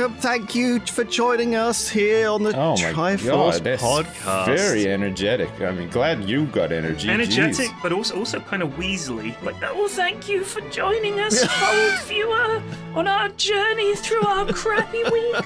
welcome. Thank you for joining us here on the Triforce podcast. Very energetic. I mean, glad you got energy. Energetic, Jeez. but also kind of weaselly. Like, oh, thank you for joining us, old viewer, on our journey through our crappy week.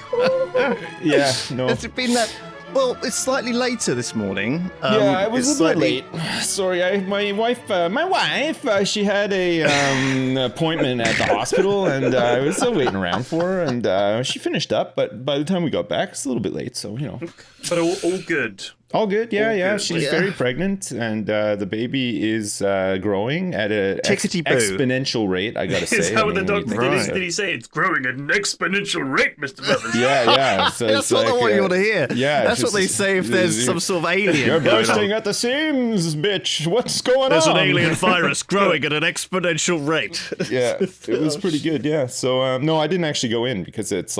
Yeah, no. Has it been that? Well, it's slightly later this morning. Yeah, it was a bit late. Sorry, my wife, she had a appointment at the hospital, and I was still waiting around for her, and she finished up, but by the time we got back, it's a little bit late, so, you know. But all good. All good, yeah. Good. She's very pregnant, and the baby is growing at an exponential rate, I gotta say. Is that what the doctor did he say? It's growing at an exponential rate, Mr. Evans. Yeah. So that's not what you want to hear. Yeah. That's what they say if there's some sort of alien. You're bursting at the seams, bitch. What's going There's on? an alien virus growing at an exponential rate. Yeah, it was pretty good, yeah. So, no, I didn't actually go in because it's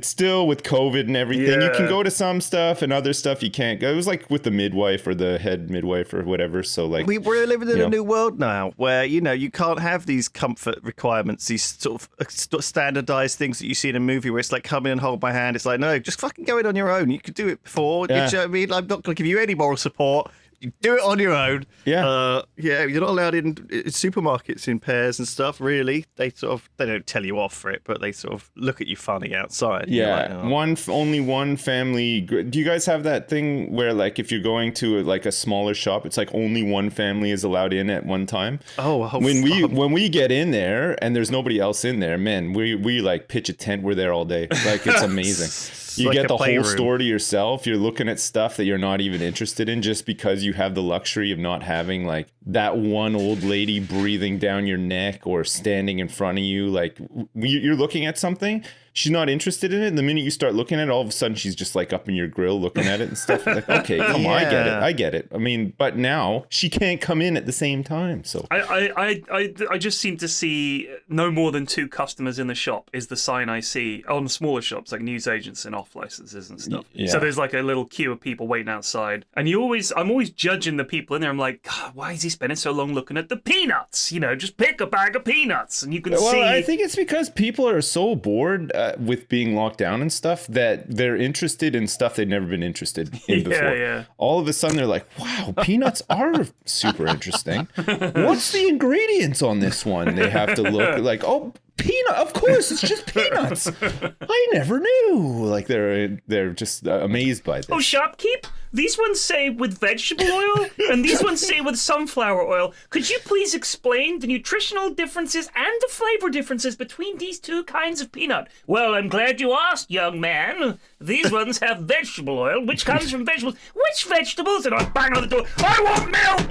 still with COVID and everything. Yeah. You can go to some stuff and other stuff you can't go. It was like with the midwife or the head midwife or whatever. So like we're living in a new world now where, you can't have these comfort requirements, these sort of standardized things that you see in a movie where it's like, come in and hold my hand. It's like, no, just fucking go in on your own. You could do it before. Yeah. You know what I mean? I'm not going to give you any moral support. You do it on your own. Yeah. You're not allowed in supermarkets in pairs and stuff, really. They don't tell you off for it, but they sort of look at you funny outside. Yeah, You're like, only one family. Do you guys have that thing where, like, if you're going to like a smaller shop, it's like only one family is allowed in at one time? When we get in there and there's nobody else in there, man, we like pitch a tent. We're there all day. Like, it's amazing. You get the whole store to yourself. You're looking at stuff that you're not even interested in just because you have the luxury of not having like that one old lady breathing down your neck or standing in front of you. Like, you're looking at something, she's not interested in it. And the minute you start looking at it, all of a sudden she's just like up in your grill looking at it and stuff. Like, okay, come on, I get it. I mean, but now she can't come in at the same time. So I just seem to see no more than 2 customers in the shop is the sign I see on the smaller shops like newsagents and off licenses and stuff. Yeah. So there's like a little queue of people waiting outside, and I'm always judging the people in there. I'm like, God, why is he spending so long looking at the peanuts? Just pick a bag of peanuts, and you can see. Well, I think it's because people are so bored with being locked down and stuff that they're interested in stuff they've never been interested in before. Yeah. All of a sudden they're like, wow, peanuts are super interesting. What's the ingredients on this one? They have to look like, oh, peanut, of course, it's just peanuts. I never knew. Like, they're just amazed by this. Oh, shopkeep, these ones say with vegetable oil and these ones say with sunflower oil. Could you please explain the nutritional differences and the flavor differences between these 2 kinds of peanut? Well, I'm glad you asked, young man. These ones have vegetable oil, which comes from vegetables. Which vegetables? And I bang on the door. I want milk!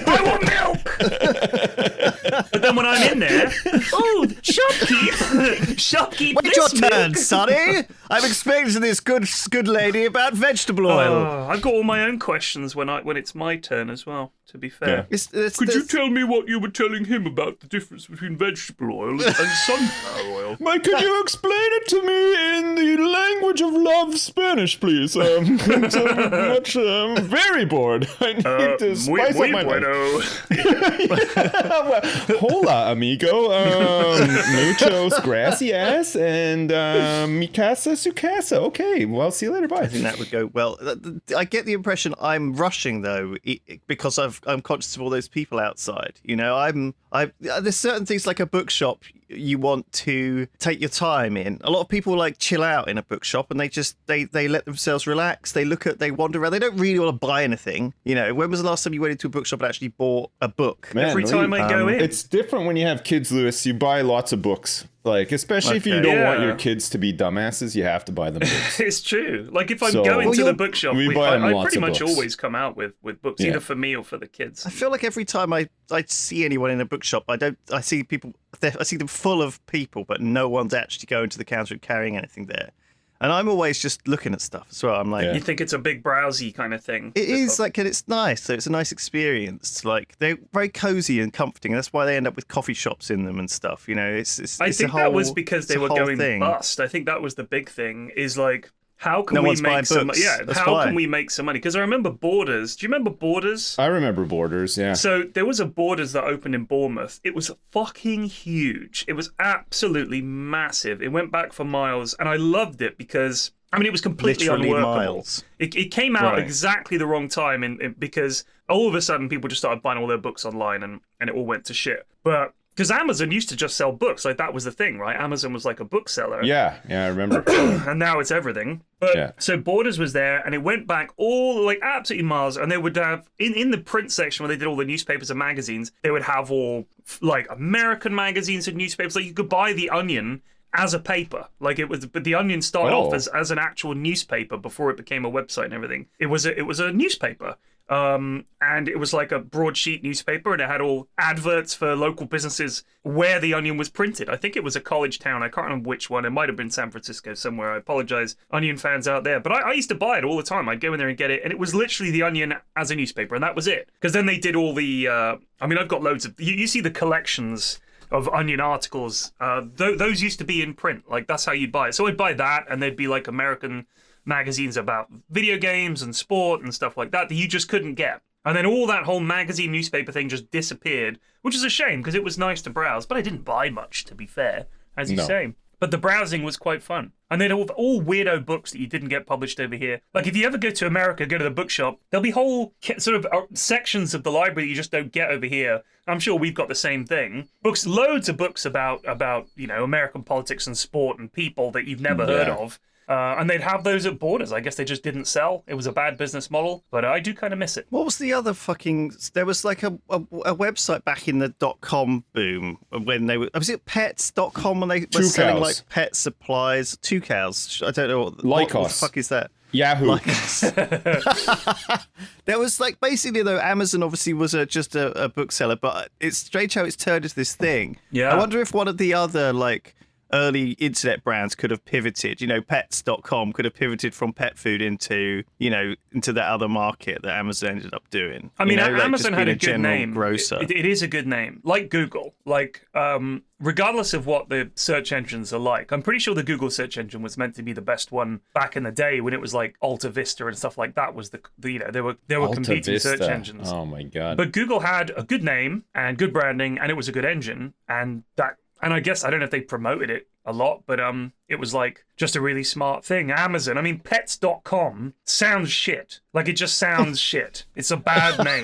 I want milk! But then when I'm in there, oh, shopkeep, wait this your turn, milk. sonny. I'm explaining to this good lady about vegetable oil. I've got all my own questions when it's my turn as well, to be fair. Yeah. Could you tell me what you were telling him about the difference between vegetable oil and sunflower oil? Mike, could you explain it to me in the language of love, Spanish, please? I'm very bored. I need to spice up my life. Well, hola, amigo. Muchos gracias and mi casa su casa. Okay, well, see you later. Bye. I think that would go well. I get the impression I'm rushing though, because I'm conscious of all those people outside. There's certain things like a bookshop you want to take your time in. A lot of people like chill out in a bookshop and they let themselves relax. They wander around. They don't really want to buy anything. When was the last time you went into a bookshop and actually bought a book? Man, every time I go in. It's different when you have kids, Lewis. You buy lots of books. Like, especially if you don't want your kids to be dumbasses, you have to buy them books. It's true. Like, if I'm going to the bookshop, I pretty much always come out with books, either for me or for the kids. I feel like every time I see anyone in a bookshop, I see them full of people, but no one's actually going to the counter and carrying anything there. And I'm always just looking at stuff as well. I'm like, You think it's a big browsey kind of thing? It is, like, and it's nice. So it's a nice experience. Like, they're very cozy and comforting. And that's why they end up with coffee shops in them and stuff. I think that was because they were going bust. I think that was the big thing. Is like, how can we make some money? Yeah, how can we make some money? Because I remember Borders. Do you remember Borders? I remember Borders, yeah. So there was a Borders that opened in Bournemouth. It was fucking huge. It was absolutely massive. It went back for miles, and I loved it because, I mean, it was completely literally unworkable. Miles. It came out exactly the wrong time because all of a sudden people just started buying all their books online and it all went to shit. But because Amazon used to just sell books, like that was the thing, right? Amazon was like a bookseller. Yeah, I remember. And now it's everything. But so Borders was there, and it went back all like absolutely miles. And they would have in the print section where they did all the newspapers and magazines, they would have all like American magazines and newspapers. Like you could buy The Onion as a paper. Like it was, but The Onion started off as an actual newspaper before it became a website and everything. It was a newspaper. And it was like a broadsheet newspaper, and it had all adverts for local businesses where The Onion was printed. I think it was a college town. I can't remember which one. It might have been San Francisco somewhere. I apologize, Onion fans out there. But I used to buy it all the time. I'd go in there and get it, and it was literally The Onion as a newspaper, and that was it. Because then they did all the, I mean, I've got loads of, you see the collections of Onion articles. Those used to be in print. Like, that's how you'd buy it. So I'd buy that, and there'd be like American magazines about video games and sport and stuff like that you just couldn't get. And then all that whole magazine newspaper thing just disappeared, which is a shame because it was nice to browse, but I didn't buy much, to be fair, as you say. But the browsing was quite fun. And then all weirdo books that you didn't get published over here. Like if you ever go to America, go to the bookshop, there'll be whole sort of sections of the library you just don't get over here. I'm sure we've got the same thing. Books, loads of books about American politics and sport and people that you've never heard of. And they'd have those at Borders. I guess they just didn't sell. It was a bad business model, but I do kind of miss it. What was the other fucking... There was like a website back in the .com boom when they were... Was it pets.com when they were selling like pet supplies? 2 cows. I don't know what the fuck is that? Yahoo. There was like basically though Amazon obviously was just a bookseller, but it's strange how it's turned into this thing. Yeah. I wonder if one of the other like early internet brands could have pivoted, pets.com could have pivoted from pet food into that other market that Amazon ended up doing. I mean, Amazon had a good name. Grocer. It is a good name. Like Google. Like, regardless of what the search engines are like, I'm pretty sure the Google search engine was meant to be the best one back in the day when it was like Alta Vista and stuff like that was there were competing search engines. Oh my God. But Google had a good name and good branding, and it was a good engine, and I guess, I don't know if they promoted it a lot, but it was like just a really smart thing. Amazon, I mean, pets.com sounds shit. Like, it just sounds shit. It's a bad name.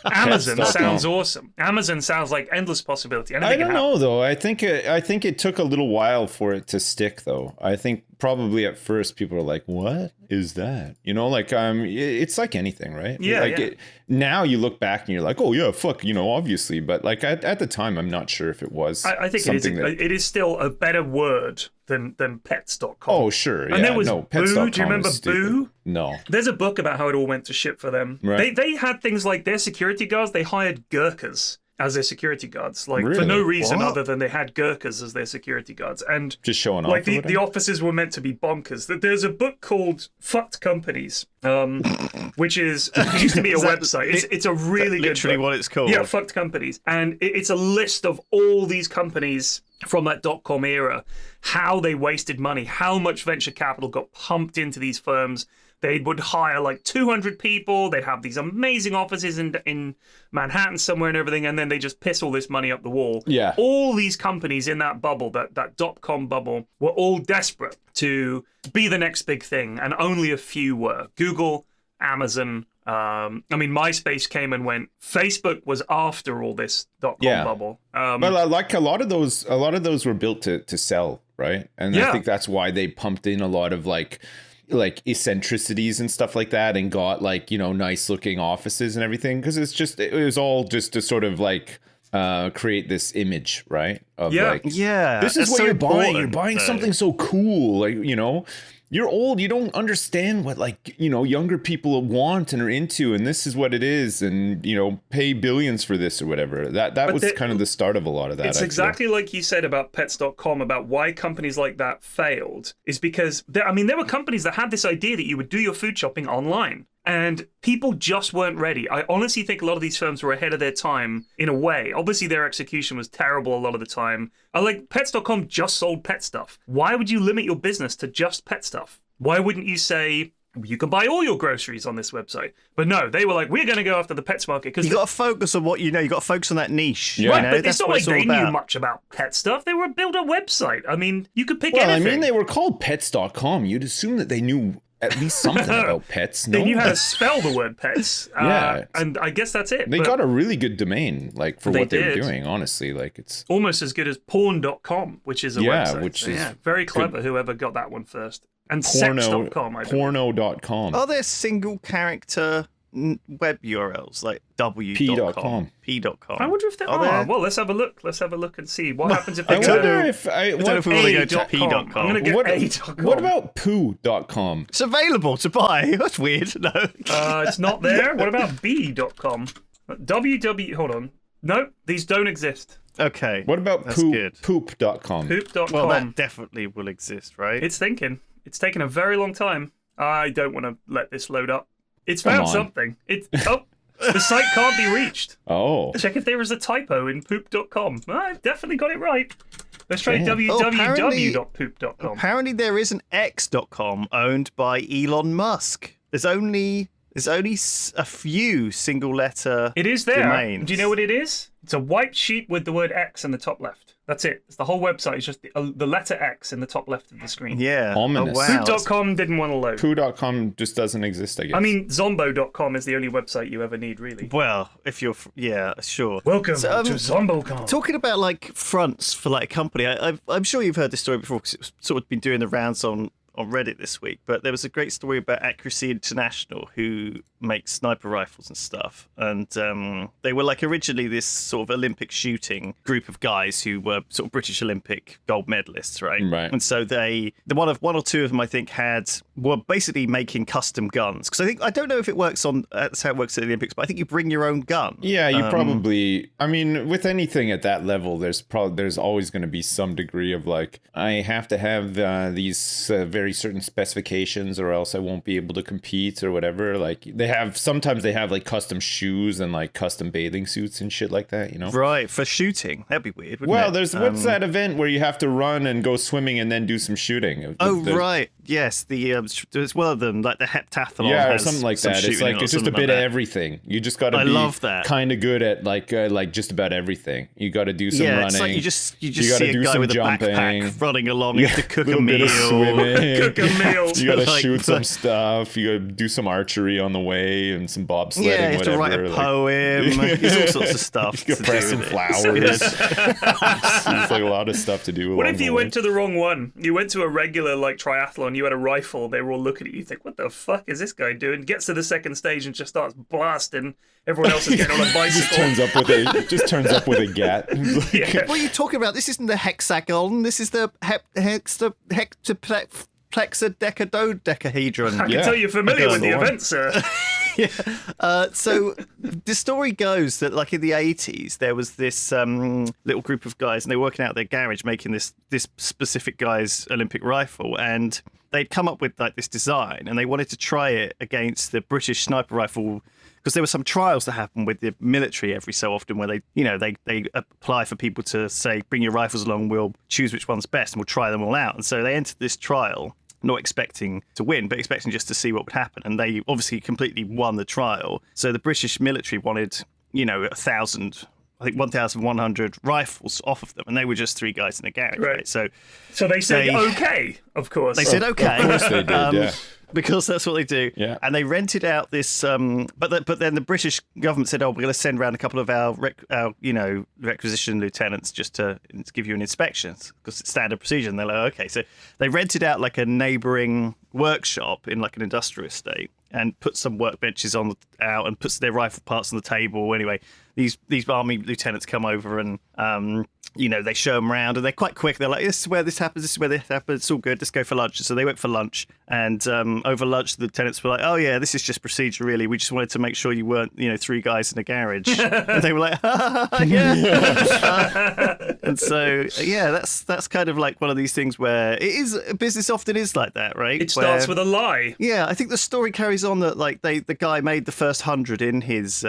Amazon sounds awesome. Amazon sounds like endless possibility. I don't know, though. I think it took a little while for it to stick, though. I think probably at first people are like, what is that? It's like anything, right? Yeah. Now you look back and you're like, oh, yeah, fuck, obviously. But like at the time, I'm not sure if it was. I think it is still a better word than pets.com. Oh, sure. Yeah. And there was pets.com. Boo. Do you remember Boo? No. There's a book about how it all went to shit for them. Right. They had things like their security guards, they hired Gurkhas as their security guards, like for no reason other than they had Gurkhas as their security guards, and just showing off. Like the offices were meant to be bonkers. There's a book called "Fucked Companies," which it used to be a website. It's a really good literally book. What it's called. Yeah, "Fucked Companies," and it's a list of all these companies from that .com era, how they wasted money, how much venture capital got pumped into these firms. They would hire like 200 people. They'd have these amazing offices in Manhattan somewhere and everything, and then they just piss all this money up the wall. Yeah. All these companies in that bubble, that .com bubble, were all desperate to be the next big thing, and only a few were. Google, Amazon. MySpace came and went. Facebook was after all this .com bubble. But like a lot of those were built to sell, right? And I think that's why they pumped in a lot of like eccentricities and stuff like that, and got like nice looking offices and everything, because it was all just to sort of like create this image, right? Of this is what you're buying. You're buying something so cool, like you're old, you don't understand what younger people want and are into, and this is what it is, and pay billions for this or whatever. That was kind of the start of a lot of that. It's exactly like you said about pets.com, about why companies like that failed, is because there were companies that had this idea that you would do your food shopping online. And people just weren't ready. I honestly think a lot of these firms were ahead of their time in a way. Obviously, their execution was terrible a lot of the time. Like Pets.com just sold pet stuff. Why would you limit your business to just pet stuff? Why wouldn't you say, you can buy all your groceries on this website? But no, they were like, we're going to go after the pets market. Because you got to focus on what you know. You got to focus on that niche. Yeah. Right, You know? but it's not like they knew much about pet stuff. They were build a website. I mean, you could pick anything. Well, I mean, they were called pets.com. You'd assume that they knew at least something about pets. No? They knew how to spell the word pets. Yeah. And I guess that's it. They got a really good domain, like, for what they were did. doing, honestly. Like, it's almost as good as porn.com, which is a website. Which is very clever, whoever got that one first. And sex.com, I believe. Porno.com. Are there single character web URLs like w.com, p.com? I wonder if there are. There? Well, let's have a look. Let's have a look and see what happens if they I go wonder if I don't know if we want to go to p.com. I'm going to get a.com. What about poo.com? It's available to buy. That's weird. No. It's not there. What about b.com? Hold on. No, these don't exist. Okay. What about good. poop.com? Poop.com. Well, that definitely will exist, right? It's thinking. It's taken a very long time. I don't want to let this load up. It's found something. The site can't be reached. Oh. Check if there is a typo in poop.com. I've definitely got it right. Let's try Damn. www.poop.com. Apparently there is an x.com owned by Elon Musk. There's only a few single letter It is there. domains. Do you know what it is? It's a white sheet with the word X in the top left. That's it. It's the whole website. It's just the letter X in the top left of the screen. Yeah. Ominous. Oh, wow. Poop.com didn't want to load. Poo.com just doesn't exist, I guess. I mean, Zombo.com is the only website you ever need, really. Well, if you're, yeah, sure. Welcome to Zombo.com. Talking about like fronts for like a company, I'm sure you've heard this story before because it's sort of been doing the rounds on Reddit this week. But there was a great story about Accuracy International, who makes sniper rifles and stuff, and they were like originally this sort of Olympic shooting group of guys who were sort of British Olympic gold medalists, right? Right. And so the one or two of them I think were basically making custom guns, because I don't know if it works on that's how it works at the Olympics, but I think you bring your own gun. Yeah, you probably. I mean, with anything at that level, there's always going to be some degree of like, I have to have these very certain specifications, or else I won't be able to compete or whatever. Like sometimes they have like custom shoes and like custom bathing suits and shit like that, you know? Right, for shooting. That'd be weird, wouldn't it? There's what's that event where you have to run and go swimming and then do some shooting? Right. Yes, there's one of them, like the heptathlon. Yeah, or something like that. It's just a bit of everything. You just got to be kind of good at like just about everything. You got to do some running. It's like you just see a guy with jumping, a backpack running along. You have to cook a meal. Bit of swimming. Cook a meal. You got to shoot some stuff. You got to do some archery on the way and some bobsledding. Yeah, you have whatever. to write a poem. There's all sorts of stuff. You can press some flowers. There's like a lot of stuff to do. What if you went to the wrong one? You went to a regular like triathlon. You had a rifle. They were all looking at you. You think, what the fuck is this guy doing? Gets to the second stage and just starts blasting. Everyone else is getting on a bicycle. just turns up with a gat. Yeah. What are you talking about? This isn't the hexagon. This is the hexaplexadecadodecahedron. I can tell you're familiar with the event, sir. So the story goes that like in the 80s there was this little group of guys, and they were working out their garage making this specific guy's Olympic rifle, and they'd come up with like this design, and they wanted to try it against the British sniper rifle, because there were some trials that happen with the military every so often where they apply for people to say, bring your rifles along, we'll choose which one's best and we'll try them all out. And so they entered this trial not expecting to win, but expecting just to see what would happen. And they obviously completely won the trial. So the British military wanted, 1,100 rifles off of them, and they were just three guys in a garage. Right? So they said okay, of course. They said okay. Of course they did, yeah. Because that's what they do. Yeah. And they rented out this, but then the British government said, we're going to send around a couple of our requisition lieutenants just to give you an inspection, because it's standard procedure. And they're like, okay. So they rented out like a neighbouring workshop in like an industrial estate and put some workbenches out and puts their rifle parts on the table. Anyway, these army lieutenants come over and they show them around, and they're quite quick. They're like, this is where this happens, this is where this happens, it's all good, let's go for lunch. So they went for lunch, and over lunch the lieutenants were like, oh yeah, this is just procedure really, we just wanted to make sure you weren't three guys in a garage. And they were like, yeah. And so that's kind of like one of these things where it is, business often is like that, right? It starts with a lie. Yeah, I think the story carries on that like the guy made the first 100 in his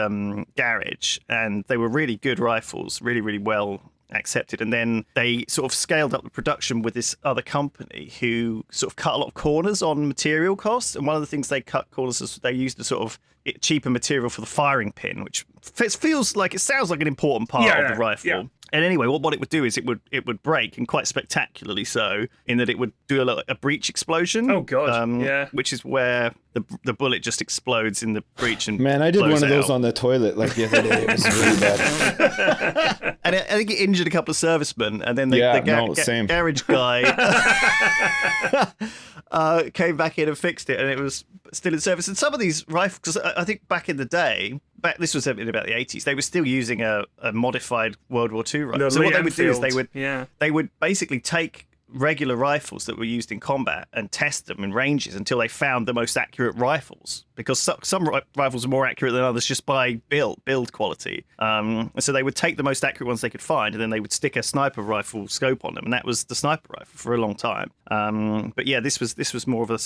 garage, and they were really good rifles, really, really well accepted. And then they sort of scaled up the production with this other company who sort of cut a lot of corners on material costs. And one of the things they cut corners is they used a sort of cheaper material for the firing pin, which feels like, it sounds like an important part of the rifle. Yeah. And anyway, what it would do is it would break, and quite spectacularly so, in that it would do a breech explosion. Oh god, which is where the bullet just explodes in the breech and man, I did one of those out. on the toilet like the other day. It was really bad. And I think it injured a couple of servicemen, and then the garage guy came back in and fixed it, and it was still in service. And some of these rifles, because I think back in the day, this was in about the 80s, they were still using a modified World War II rifle. So what they would do is they would basically take regular rifles that were used in combat and test them in ranges until they found the most accurate rifles, because some rifles are more accurate than others just by build quality. So they would take the most accurate ones they could find, and then they would stick a sniper rifle scope on them, and that was the sniper rifle for a long time. But yeah, this was more of a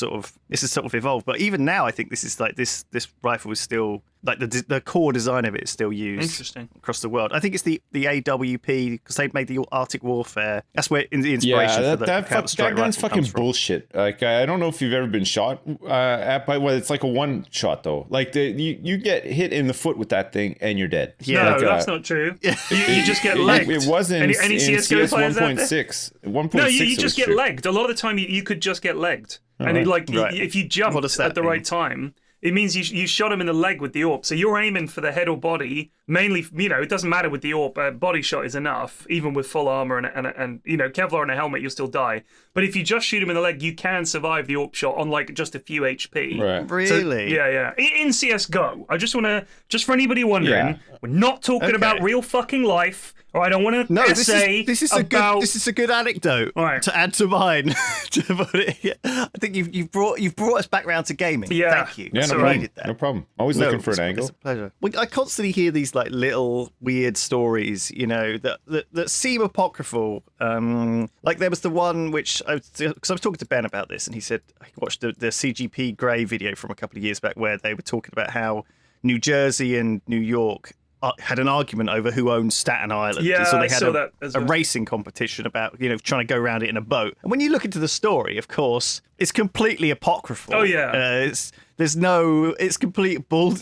this is sort of evolved. But even now, I think this is like this rifle is still like the core design of it is still used across the world. I think it's the AWP, because they made the Arctic Warfare. That's where the inspiration for the that gun's fucking bullshit. Like, I don't know if you've ever been shot at by it's like a one shot though. Like you get hit in the foot with that thing and you're dead. Yeah, no, that's not true. You just get legged. It wasn't any CS:GO players 1.6. 1.6. No, you just get legged. A lot of the time, you could just get legged, and if you jumped at the right time, it means you shot him in the leg with the AWP. So you're aiming for the head or body. Mainly, it doesn't matter with the AWP. Body shot is enough, even with full armor and Kevlar and a helmet, you'll still die. But if you just shoot him in the leg, you can survive the AWP shot on like just a few HP. Right. Really? So, yeah. In CS:GO, I just want to, just for anybody wondering, we're not talking about real fucking life. Or I don't want to essay this is a good anecdote to add to mine. I think you've brought us back round to gaming. Yeah. Thank you. Yeah, no problem. Always looking for an angle. It's a pleasure. I constantly hear these like little weird stories, that seem apocryphal. Like there was the one which because I was talking to Ben about this, and he said I watched the CGP Grey video from a couple of years back where they were talking about how New Jersey and New York had an argument over who owned Staten Island. Yeah, so they had a racing competition about trying to go around it in a boat. And when you look into the story, of course, it's completely apocryphal. Oh yeah. It's complete bull.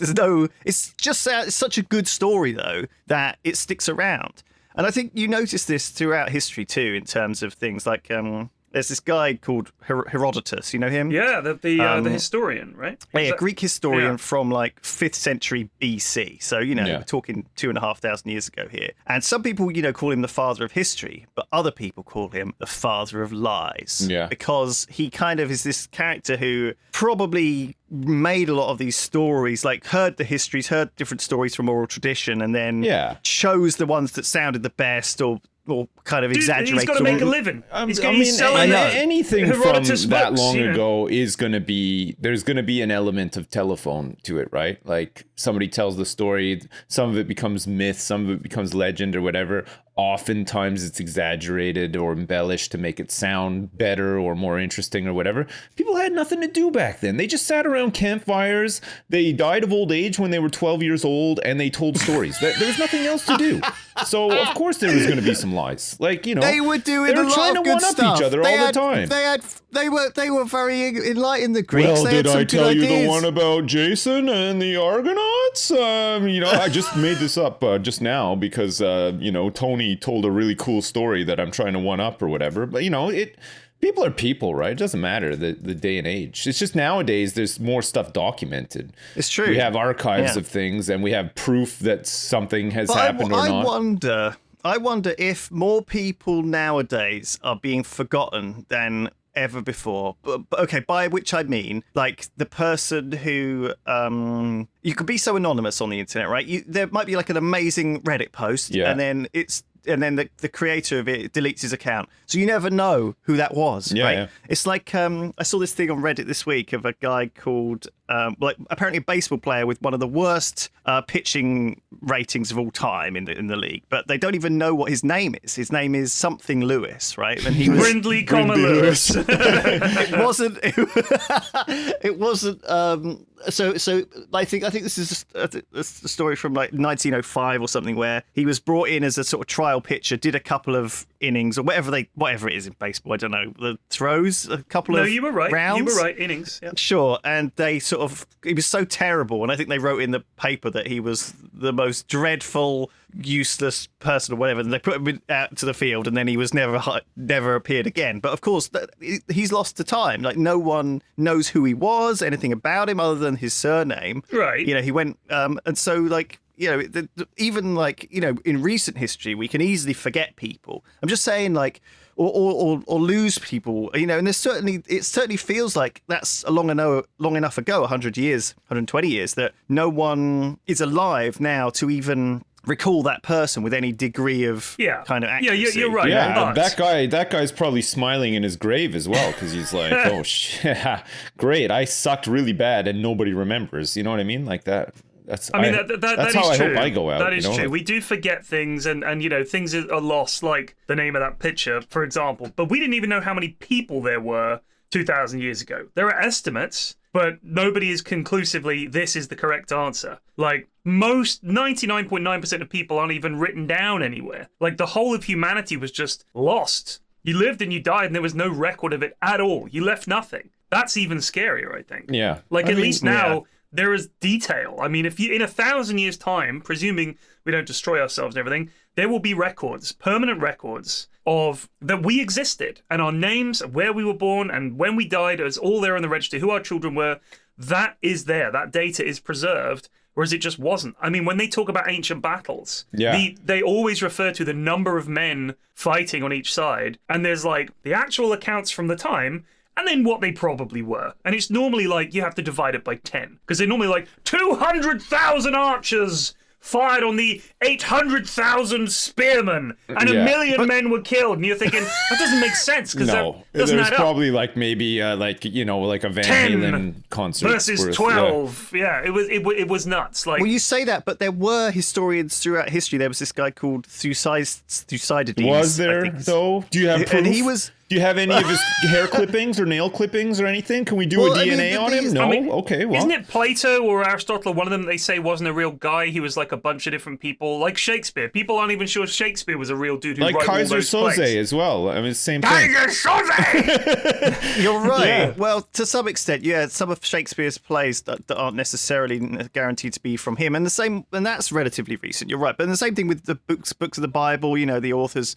It's just it's such a good story though that it sticks around. And I think you notice this throughout history too, in terms of things like there's this guy called Herodotus. You know him? Yeah, the historian, right? A Greek historian from like 5th century BC. So, we're talking 2,500 years ago here. And some people, call him the father of history, but other people call him the father of lies. Yeah. Because he kind of is this character who probably made a lot of these stories, like heard the histories, heard different stories from oral tradition, and then chose the ones that sounded the best or kind of exaggerated. He's got to make a living. Anything Herodotus from that books, long ago is going to be, there's going to be an element of telephone to it, right? Like somebody tells the story, some of it becomes myth, some of it becomes legend or whatever. Oftentimes it's exaggerated or embellished to make it sound better or more interesting or whatever. People had nothing to do back then. They just sat around campfires. They died of old age when they were 12 years old, and they told stories. There was nothing else to do. So of course there was going to be some lies. Like, they were doing a lot of good stuff. Trying to one-up each other all the time. They were very enlightened. The Greeks. Well, did I tell you the one about Jason and the Argonauts? I just made this up just now because Tony told a really cool story that I'm trying to one up or whatever. But people are people, right? It doesn't matter the day and age. It's just nowadays there's more stuff documented. It's true. We have archives of things, and we have proof that something has happened or not. I wonder if more people nowadays are being forgotten than ever before. But okay, by which I mean like the person who you could be so anonymous on the internet, right? There might be like an amazing Reddit post, and then the creator of it deletes his account, so you never know who that was. Right? It's like I saw this thing on Reddit this week of a guy called apparently a baseball player with one of the worst pitching ratings of all time in the league, but they don't even know what his name is. His name is something Lewis, right? And he was Brindley, Lewis. It wasn't So I think this is a story from like 1905 or something, where he was brought in as a sort of trial pitcher, did a couple of innings or whatever it is in baseball. I don't know, the throws, a couple of you were right. rounds. You were right, innings. Yeah. Sure, and they he was so terrible, and I think they wrote in the paper that he was the most dreadful, useless person or whatever, and they put him out to the field, and then he was never appeared again. But of course, he's lost to time. Like, no one knows who he was, anything about him other than his surname. Right. He went, and so like, even like, in recent history, we can easily forget people. I'm just saying, like, or lose people, and it certainly feels like that's long enough ago, 100 years, 120 years, that no one is alive now to even recall that person with any degree of kind of accuracy. Yeah, you're right. Yeah, that guy's probably smiling in his grave as well, because he's like, oh shit, great, I sucked really bad and nobody remembers. You know what I mean? Like that. That's how I hope I go out. That is true. We do forget things, and things are lost, like the name of that picture, for example. But we didn't even know how many people there were 2,000 years ago. There are estimates, but nobody is conclusively, this is the correct answer. Like, most 99.9% of people aren't even written down anywhere. Like, the whole of humanity was just lost. You lived and you died, and there was no record of it at all. You left nothing. That's even scarier, I think. Yeah. Like, at least now, there is detail. I mean, if you, in 1,000 years' time, presuming we don't destroy ourselves and everything, there will be records, permanent records of that we existed, and our names, where we were born, and when we died, is all there in the register, who our children were. That is there. That data is preserved, whereas it just wasn't. I mean, when they talk about ancient battles, they always refer to the number of men fighting on each side, and there's like the actual accounts from the time, and then what they probably were. And it's normally like you have to divide it by 10, because they're normally like 200,000 archers fired on the 800,000 spearmen, and 1 million men were killed. And you're thinking, that doesn't make sense, because that doesn't add up. There's probably like maybe like a Van Halen concert versus 12. Yeah, it was nuts. Like, well, you say that, but there were historians throughout history. There was this guy called Thucydides. Was there, though? Do you have proof? And he was... Do you have any of his hair clippings or nail clippings or anything? Can we do a DNA on him? No? Okay, well. Isn't it Plato or Aristotle, one of them they say wasn't a real guy? He was like a bunch of different people, like Shakespeare. People aren't even sure Shakespeare was a real dude who wrote all those plays. Like Kaiser Soze as well. I mean, same thing. Kaiser Soze! You're right. Yeah. Well, to some extent, some of Shakespeare's plays that aren't necessarily guaranteed to be from him. And that's relatively recent. You're right. But the same thing with the books of the Bible, the authors...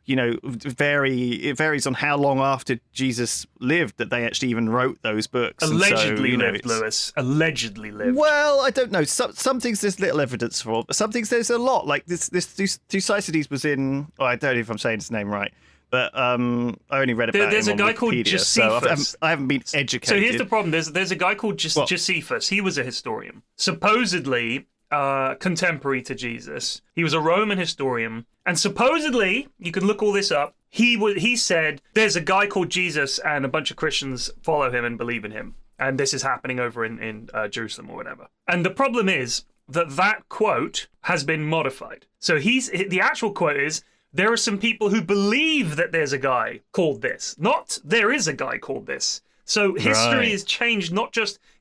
it varies on how long after Jesus lived that they actually even wrote those books. Allegedly lived, Lewis. Allegedly lived. Well, I don't know. Some things there's little evidence for, but some things there's a lot. Like this Thucydides was in... Oh, I don't know if I'm saying his name right. But I only read about there's him a guy on called Wikipedia, Josephus. So I haven't been educated. So here's the problem. There's a guy called Josephus. He was a historian. Supposedly... contemporary to Jesus. He was a Roman historian, and supposedly, you can look all this up, he said there's a guy called Jesus and a bunch of Christians follow him and believe in him, and this is happening over in Jerusalem or whatever. And the problem is that quote has been modified. So the actual quote is, there are some people who believe that there's a guy called this, not there is a guy called this. So history has changed.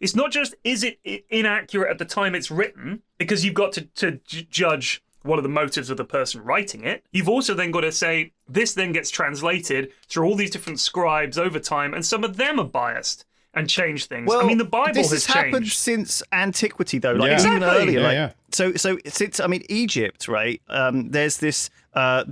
It's not just is it inaccurate at the time it's written, because you've got to judge what are the motives of the person writing it. You've also then got to say this then gets translated through all these different scribes over time, and some of them are biased and change things. Well, I mean, the Bible this has happened changed since antiquity, though. Like Exactly. even earlier. Yeah. So since Egypt, right? There's this.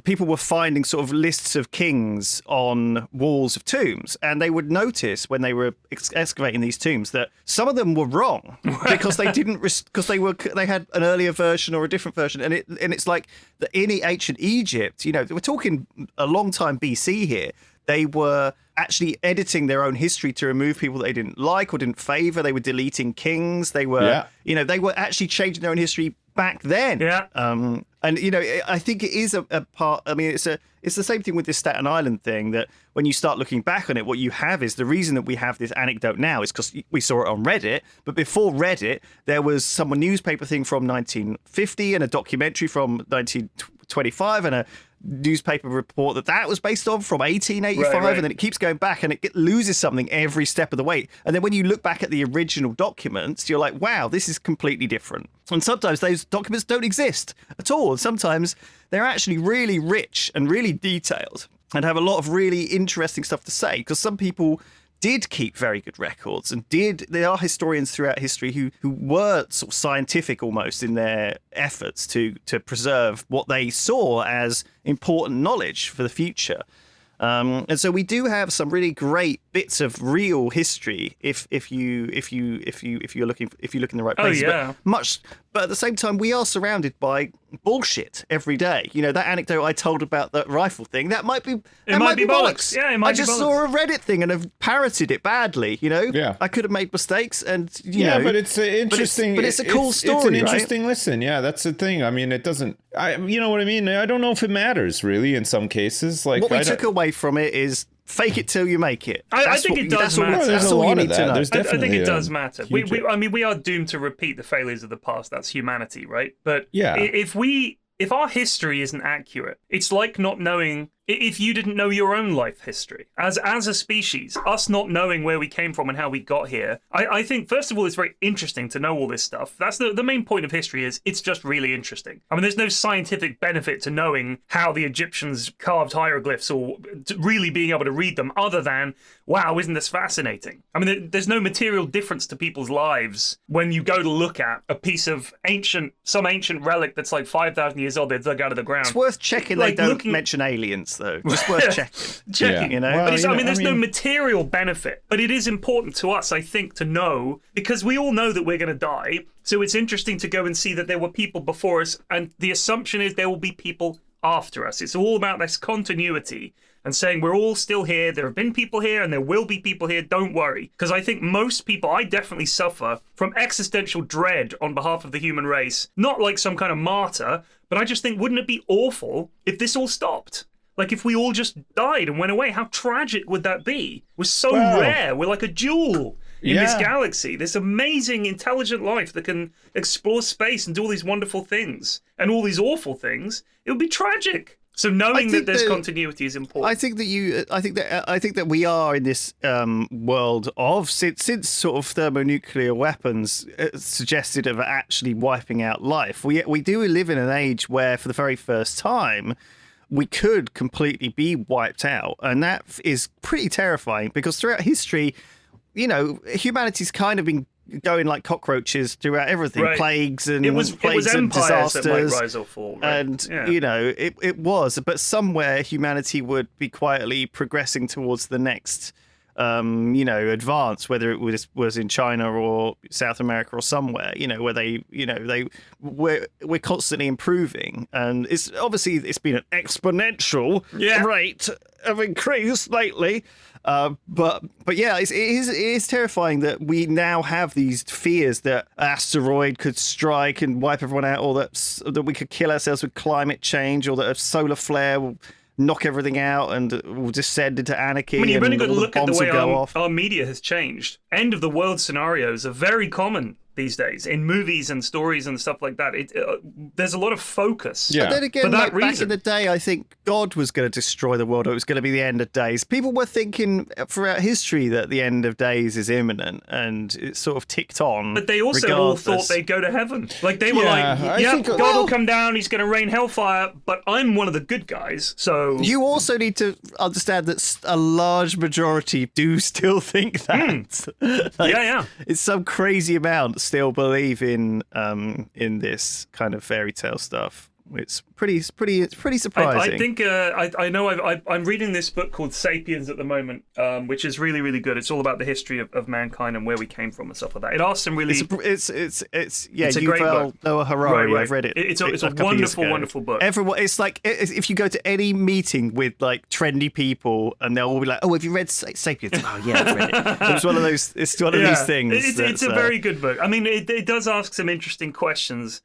People were finding sort of lists of kings on walls of tombs, and they would notice when they were excavating these tombs that some of them were wrong because they didn't because they had an earlier version or a different version, and it's like in ancient Egypt, we're talking a long time BC here. They were actually editing their own history to remove people that they didn't like or didn't favor. They were deleting kings. They were, they were actually changing their own history back then. Yeah. And I think it is a part. I mean, it's the same thing with this Staten Island thing, that when you start looking back on it, what you have is the reason that we have this anecdote now is because we saw it on Reddit. But before Reddit, there was some newspaper thing from 1950 and a documentary from 1925 and newspaper report that was based on from 1885, right. and then it keeps going back, and it loses something every step of the way. And then when you look back at the original documents, you're like, wow, this is completely different. And sometimes those documents don't exist at all. And sometimes they're actually really rich and really detailed and have a lot of really interesting stuff to say, because some people did keep very good records, and there are historians throughout history who were sort of scientific almost in their efforts to preserve what they saw as important knowledge for the future. And so we do have some really great bits of real history if you look in the right places. But at the same time, we are surrounded by bullshit every day. You know, that anecdote I told about that rifle thing, that might be bollocks. Yeah, it might be bollocks. I just saw a Reddit thing and have parroted it badly, you know? Yeah. I could have made mistakes, and you know. But it's interesting. But it's a cool story, It's an interesting listen. Yeah, that's the thing. I mean, it doesn't... you know what I mean? I don't know if it matters, really, in some cases. Like, what we took away from it is fake it till you make it. I think it does matter. There's a lot of that. There's I definitely think it does matter. We are doomed to repeat the failures of the past. That's humanity, right? But if our history isn't accurate, it's like not knowing... If you didn't know your own life history, as a species, us not knowing where we came from and how we got here, I think, first of all, it's very interesting to know all this stuff. That's the main point of history, is it's just really interesting. I mean, there's no scientific benefit to knowing how the Egyptians carved hieroglyphs or really being able to read them, other than, wow, isn't this fascinating? I mean, there's no material difference to people's lives when you go to look at a piece of some ancient relic that's like 5,000 years old they dug out of the ground. It's worth checking they don't mention aliens, though. Just worth checking. You know? Well, but there's no material benefit, but it is important to us, I think, to know, because we all know that we're going to die. So it's interesting to go and see that there were people before us, and the assumption is there will be people after us. It's all about this continuity and saying we're all still here. There have been people here and there will be people here. Don't worry. Because I think most people, I definitely suffer from existential dread on behalf of the human race. Not like some kind of martyr, but I just think, wouldn't it be awful if this all stopped? Like, if we all just died and went away, how tragic would that be? We're so rare. We're like a jewel in this galaxy. This amazing, intelligent life that can explore space and do all these wonderful things and all these awful things. It would be tragic. So knowing that there's continuity is important. I think that we are in this world of since sort of thermonuclear weapons suggested of actually wiping out life. We do live in an age where, for the very first time, we could completely be wiped out, and that is pretty terrifying, because throughout history, you know, humanity's kind of been going like cockroaches throughout everything, right. plagues and it was disasters that might rise or fall, right? And you know, it was, but somewhere humanity would be quietly progressing towards the next advance, whether it was in China or South America or somewhere, you know, where we're constantly improving, and it's been an exponential rate of increase lately. But yeah, it is terrifying that we now have these fears that an asteroid could strike and wipe everyone out, or that we could kill ourselves with climate change, or that a solar flare will knock everything out and we'll descend into anarchy. I mean, you've only got to look at the way our media has changed. End of the world scenarios are very common these days in movies and stories and stuff like that. There's a lot of focus. But then again, back in the day, I think God was going to destroy the world, or it was going to be the end of days. People were thinking throughout history that the end of days is imminent, and it sort of ticked on. But they also all thought they'd go to heaven. Like, they were God will come down, he's going to rain hellfire, but I'm one of the good guys, so... You also need to understand that a large majority do still think that. It's some crazy amount still believe in this kind of fairy tale stuff. It's pretty surprising. I think I know I'm reading this book called Sapiens at the moment, which is really, really good. It's all about the history of mankind and where we came from and stuff like that. It asks some really... It's a great book. Noah Harari. Right. I've read it. It's a wonderful book. Everyone, it's like if you go to any meeting with like trendy people, and they'll all be like, "Oh, have you read Sapiens?" Oh yeah, I've read it. It's one of those. It's one of these things. It's a very good book. I mean, it does ask some interesting questions.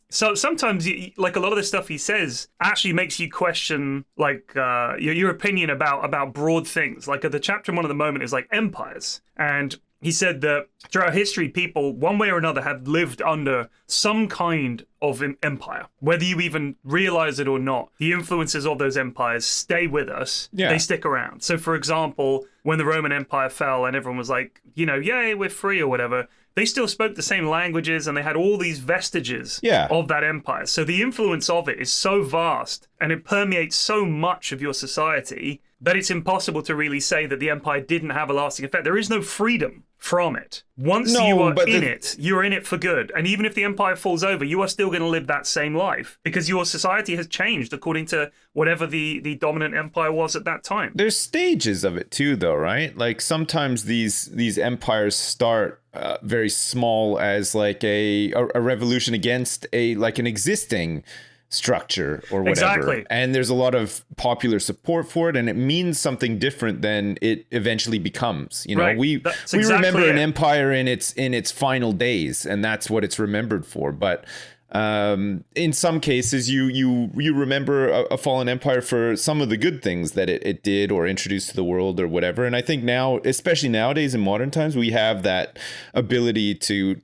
So sometimes, like, a lot of the stuff he says actually makes you question, like, your opinion about broad things. Like, the chapter one at the moment is like empires, and he said that throughout history, people, one way or another, have lived under some kind of empire. Whether you even realize it or not, the influences of those empires stay with us. Yeah. They stick around. So, for example, when the Roman Empire fell and everyone was like, yay, we're free or whatever, they still spoke the same languages and they had all these vestiges of that empire. So the influence of it is so vast and it permeates so much of your society that it's impossible to really say that the empire didn't have a lasting effect. There is no freedom from it. Once you are in it, you're in it for good. And even if the empire falls over, you are still going to live that same life because your society has changed according to whatever the dominant empire was at that time. There's stages of it too, though, right? Like sometimes these empires start very small as like a revolution against an existing structure or whatever. Exactly. And there's a lot of popular support for it and it means something different than it eventually becomes. Right. We remember an empire in its final days and that's what it's remembered for. But in some cases you remember a fallen empire for some of the good things that it did or introduced to the world or whatever. And I think now, especially nowadays in modern times, we have that ability to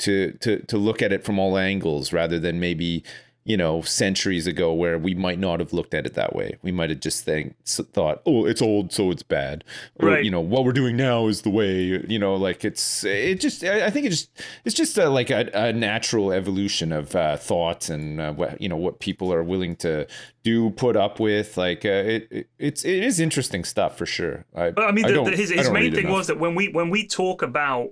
look at it from all angles rather than maybe centuries ago where we might not have looked at it that way. We might have just thought, oh, it's old, so it's bad. Or, right. What we're doing now is the way, I think it's just a natural evolution of thought and what people are willing to do, put up with. Like it is interesting stuff for sure. His main thing was that when we talk about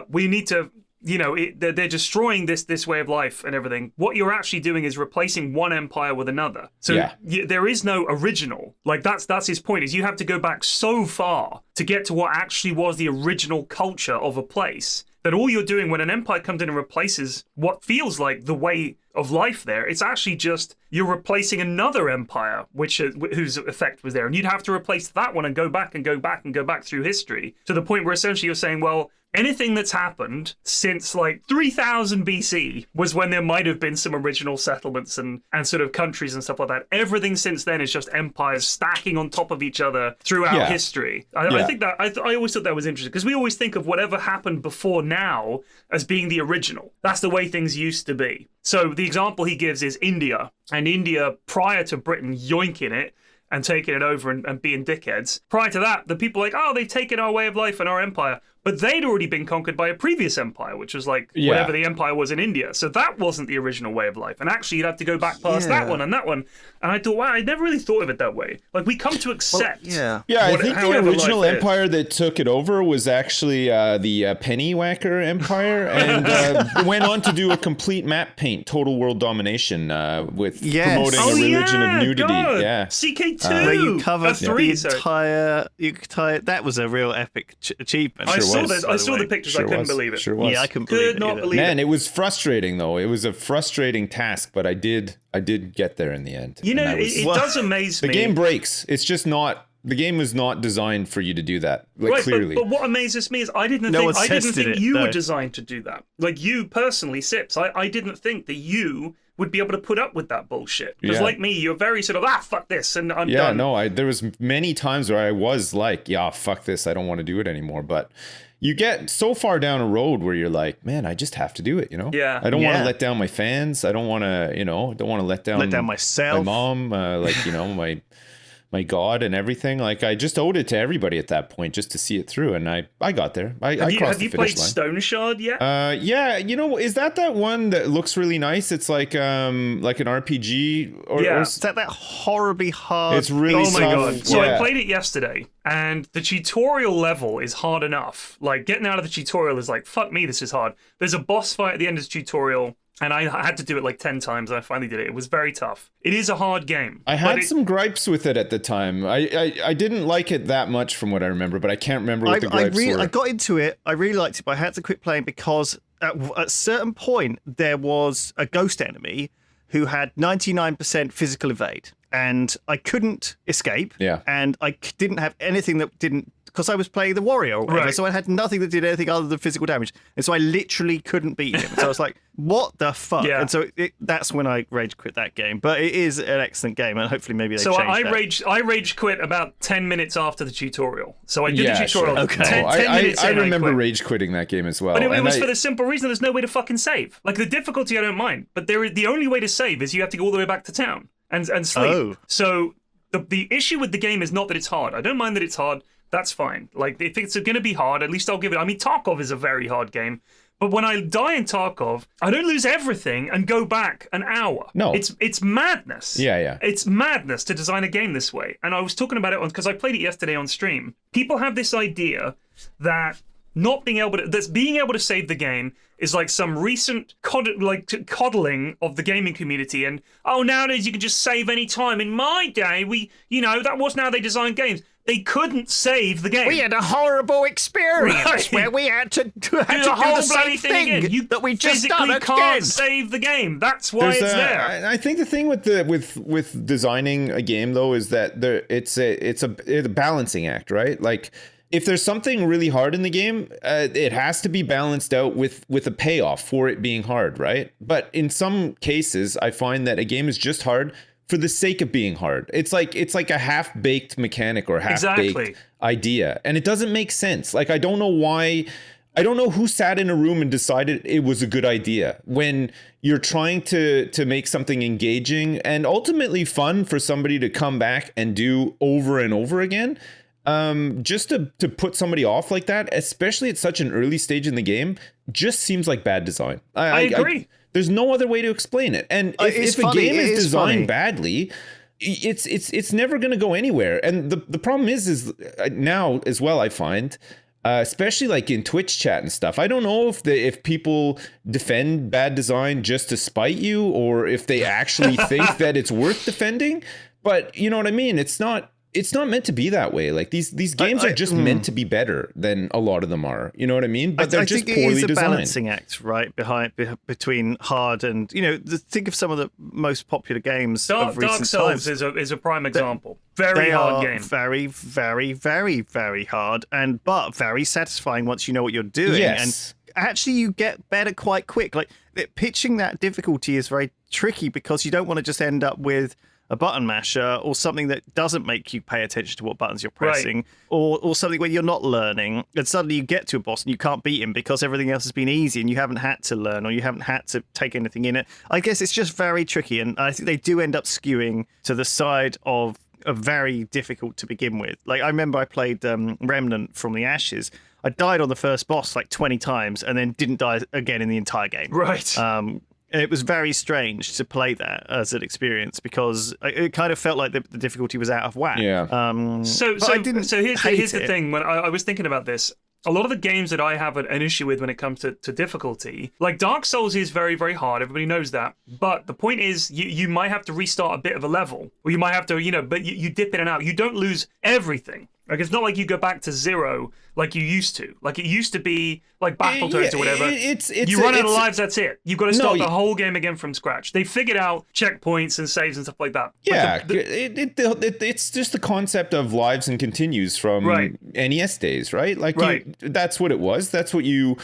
we need to, they're destroying this way of life and everything. What you're actually doing is replacing one empire with another. So there is no original. Like that's his point, is you have to go back so far to get to what actually was the original culture of a place, that all you're doing when an empire comes in and replaces what feels like the way of life there, it's actually just you're replacing another empire whose effect was there. And you'd have to replace that one and go back and go back and go back through history to the point where essentially you're saying, well, anything that's happened since like 3000 BC was when there might have been some original settlements and sort of countries and stuff like that. Everything since then is just empires stacking on top of each other throughout history. I think that I always thought that was interesting because we always think of whatever happened before now as being the original. That's the way things used to be. So the example he gives is India. And India, prior to Britain yoinking it and taking it over and being dickheads, prior to that, the people like, oh, they've taken our way of life and our empire. But they'd already been conquered by a previous empire, which was like whatever the empire was in India. So that wasn't the original way of life. And actually, you'd have to go back past that one and that one. And I thought, wow, I never really thought of it that way. Like, we come to accept. I think the original empire that took it over was actually the Pennywhacker Empire, and went on to do a complete map paint, total world domination, with promoting a religion of nudity. God. Yeah, CK2. Where you covered the entire. That was a real epic achievement. I saw the pictures. I couldn't believe it. Sure was. Yeah, I couldn't believe it. Man, it was frustrating though. It was a frustrating task, but I did get there in the end. It does amaze me. The game breaks. It's just not. The game was not designed for you to do that. Clearly. But what amazes me is I didn't think you were designed to do that. Like you personally, Sips. I didn't think that you would be able to put up with that bullshit. Because like me, you're very sort of, fuck this, and I'm done. Yeah, no, there was many times where I was like, fuck this, I don't want to do it anymore. But you get so far down a road where you're like, man, I just have to do it, Yeah. I don't want to let down my fans. I don't want to, let down myself. My mom, my God and everything. Like I just owed it to everybody at that point just to see it through, and I got there. I crossed the finish line. Have you played Stone Shard yet? Yeah. Is that one that looks really nice? It's like an RPG, or is that horribly hard? It's really my God. So I played it yesterday, and the tutorial level is hard enough. Like getting out of the tutorial is like, fuck me, this is hard. There's a boss fight at the end of the tutorial. And I had to do it like 10 times, and I finally did it. It was very tough. It is a hard game. I had some gripes with it at the time. I didn't like it that much from what I remember, but I can't remember what the gripes were. I got into it. I really liked it, but I had to quit playing because at a certain point, there was a ghost enemy who had 99% physical evade. And I couldn't escape. Yeah. And I didn't have anything that didn't... Because I was playing the warrior or whatever, so I had nothing that did anything other than physical damage. And so I literally couldn't beat him. So I was like... what the fuck? Yeah. And so that's when I rage quit that game. But it is an excellent game, and hopefully maybe they change that. I rage quit about 10 minutes after the tutorial. So I did the tutorial. Sure. Okay. 10 minutes I in, remember rage quitting that game as well. But it was for the simple reason there's no way to fucking save. Like, the difficulty I don't mind, but the only way to save is you have to go all the way back to town and sleep. Oh. So the issue with the game is not that it's hard. I don't mind that it's hard. That's fine. Like, if it's going to be hard, at least I'll give it. I mean, Tarkov is a very hard game. But when I die in Tarkov, I don't lose everything and go back an hour. No. It's madness. Yeah. It's madness to design a game this way. And I was talking about it because I played it yesterday on stream. People have this idea that being able to save the game is like some recent coddling of the gaming community. And, nowadays you can just save any time. In my day, that wasn't how they designed games. They couldn't save the game. We had a horrible experience where we had to do the whole bloody thing again. You that we just physically done can't again. save the game. That's why it's there. I think the thing with designing a game though is that it's a balancing act, right? Like, if there's something really hard in the game, it has to be balanced out with a payoff for it being hard, right? But in some cases, I find that a game is just hard for the sake of being hard. It's like a half-baked mechanic or half-baked idea, and it doesn't make sense. Like, I don't know who sat in a room and decided it was a good idea when you're trying to make something engaging and ultimately fun for somebody to come back and do over and over again. Just to put somebody off like that, especially at such an early stage in the game, just seems like bad design. I agree. There's no other way to explain it. And if a game is designed badly, it's never going to go anywhere. And the problem is now as well, I find, especially like in Twitch chat and stuff, I don't know if people defend bad design just to spite you or if they actually think that it's worth defending. But you know what I mean? It's not meant to be that way. Like, these games are just meant to be better than a lot of them are. You know what I mean? But they're just poorly designed. I think it is a balancing act, right, between hard and, think of some of the most popular games of recent times. Dark Souls is a prime example. Very hard game. Very, very, very, very hard, but very satisfying once you know what you're doing. Yes. And actually, you get better quite quick. Like, pitching that difficulty is very tricky because you don't want to just end up with a button masher or something that doesn't make you pay attention to what buttons you're pressing, or something where you're not learning and suddenly you get to a boss and you can't beat him because everything else has been easy and you haven't had to learn or you haven't had to take anything in it. I guess it's just very tricky, and I think they do end up skewing to the side of very difficult to begin with. Like, I remember I played Remnant from the Ashes. I died on the first boss like 20 times and then didn't die again in the entire game. Right. It was very strange to play that as an experience because it kind of felt like the difficulty was out of whack. Yeah. So here's the thing. When I was thinking about this, a lot of the games that I have an issue with when it comes to difficulty, like Dark Souls is very, very hard. Everybody knows that. But the point is, you might have to restart a bit of a level, or you might have to, but you dip in and out. You don't lose everything. Like, it's not like you go back to zero like you used to. Like, it used to be like Battletoads or whatever. You run out of lives, that's it. You've got to start the whole game again from scratch. They figured out checkpoints and saves and stuff like that. Yeah, it's just the concept of lives and continues from NES days, right? Like, that's what it was. That's what you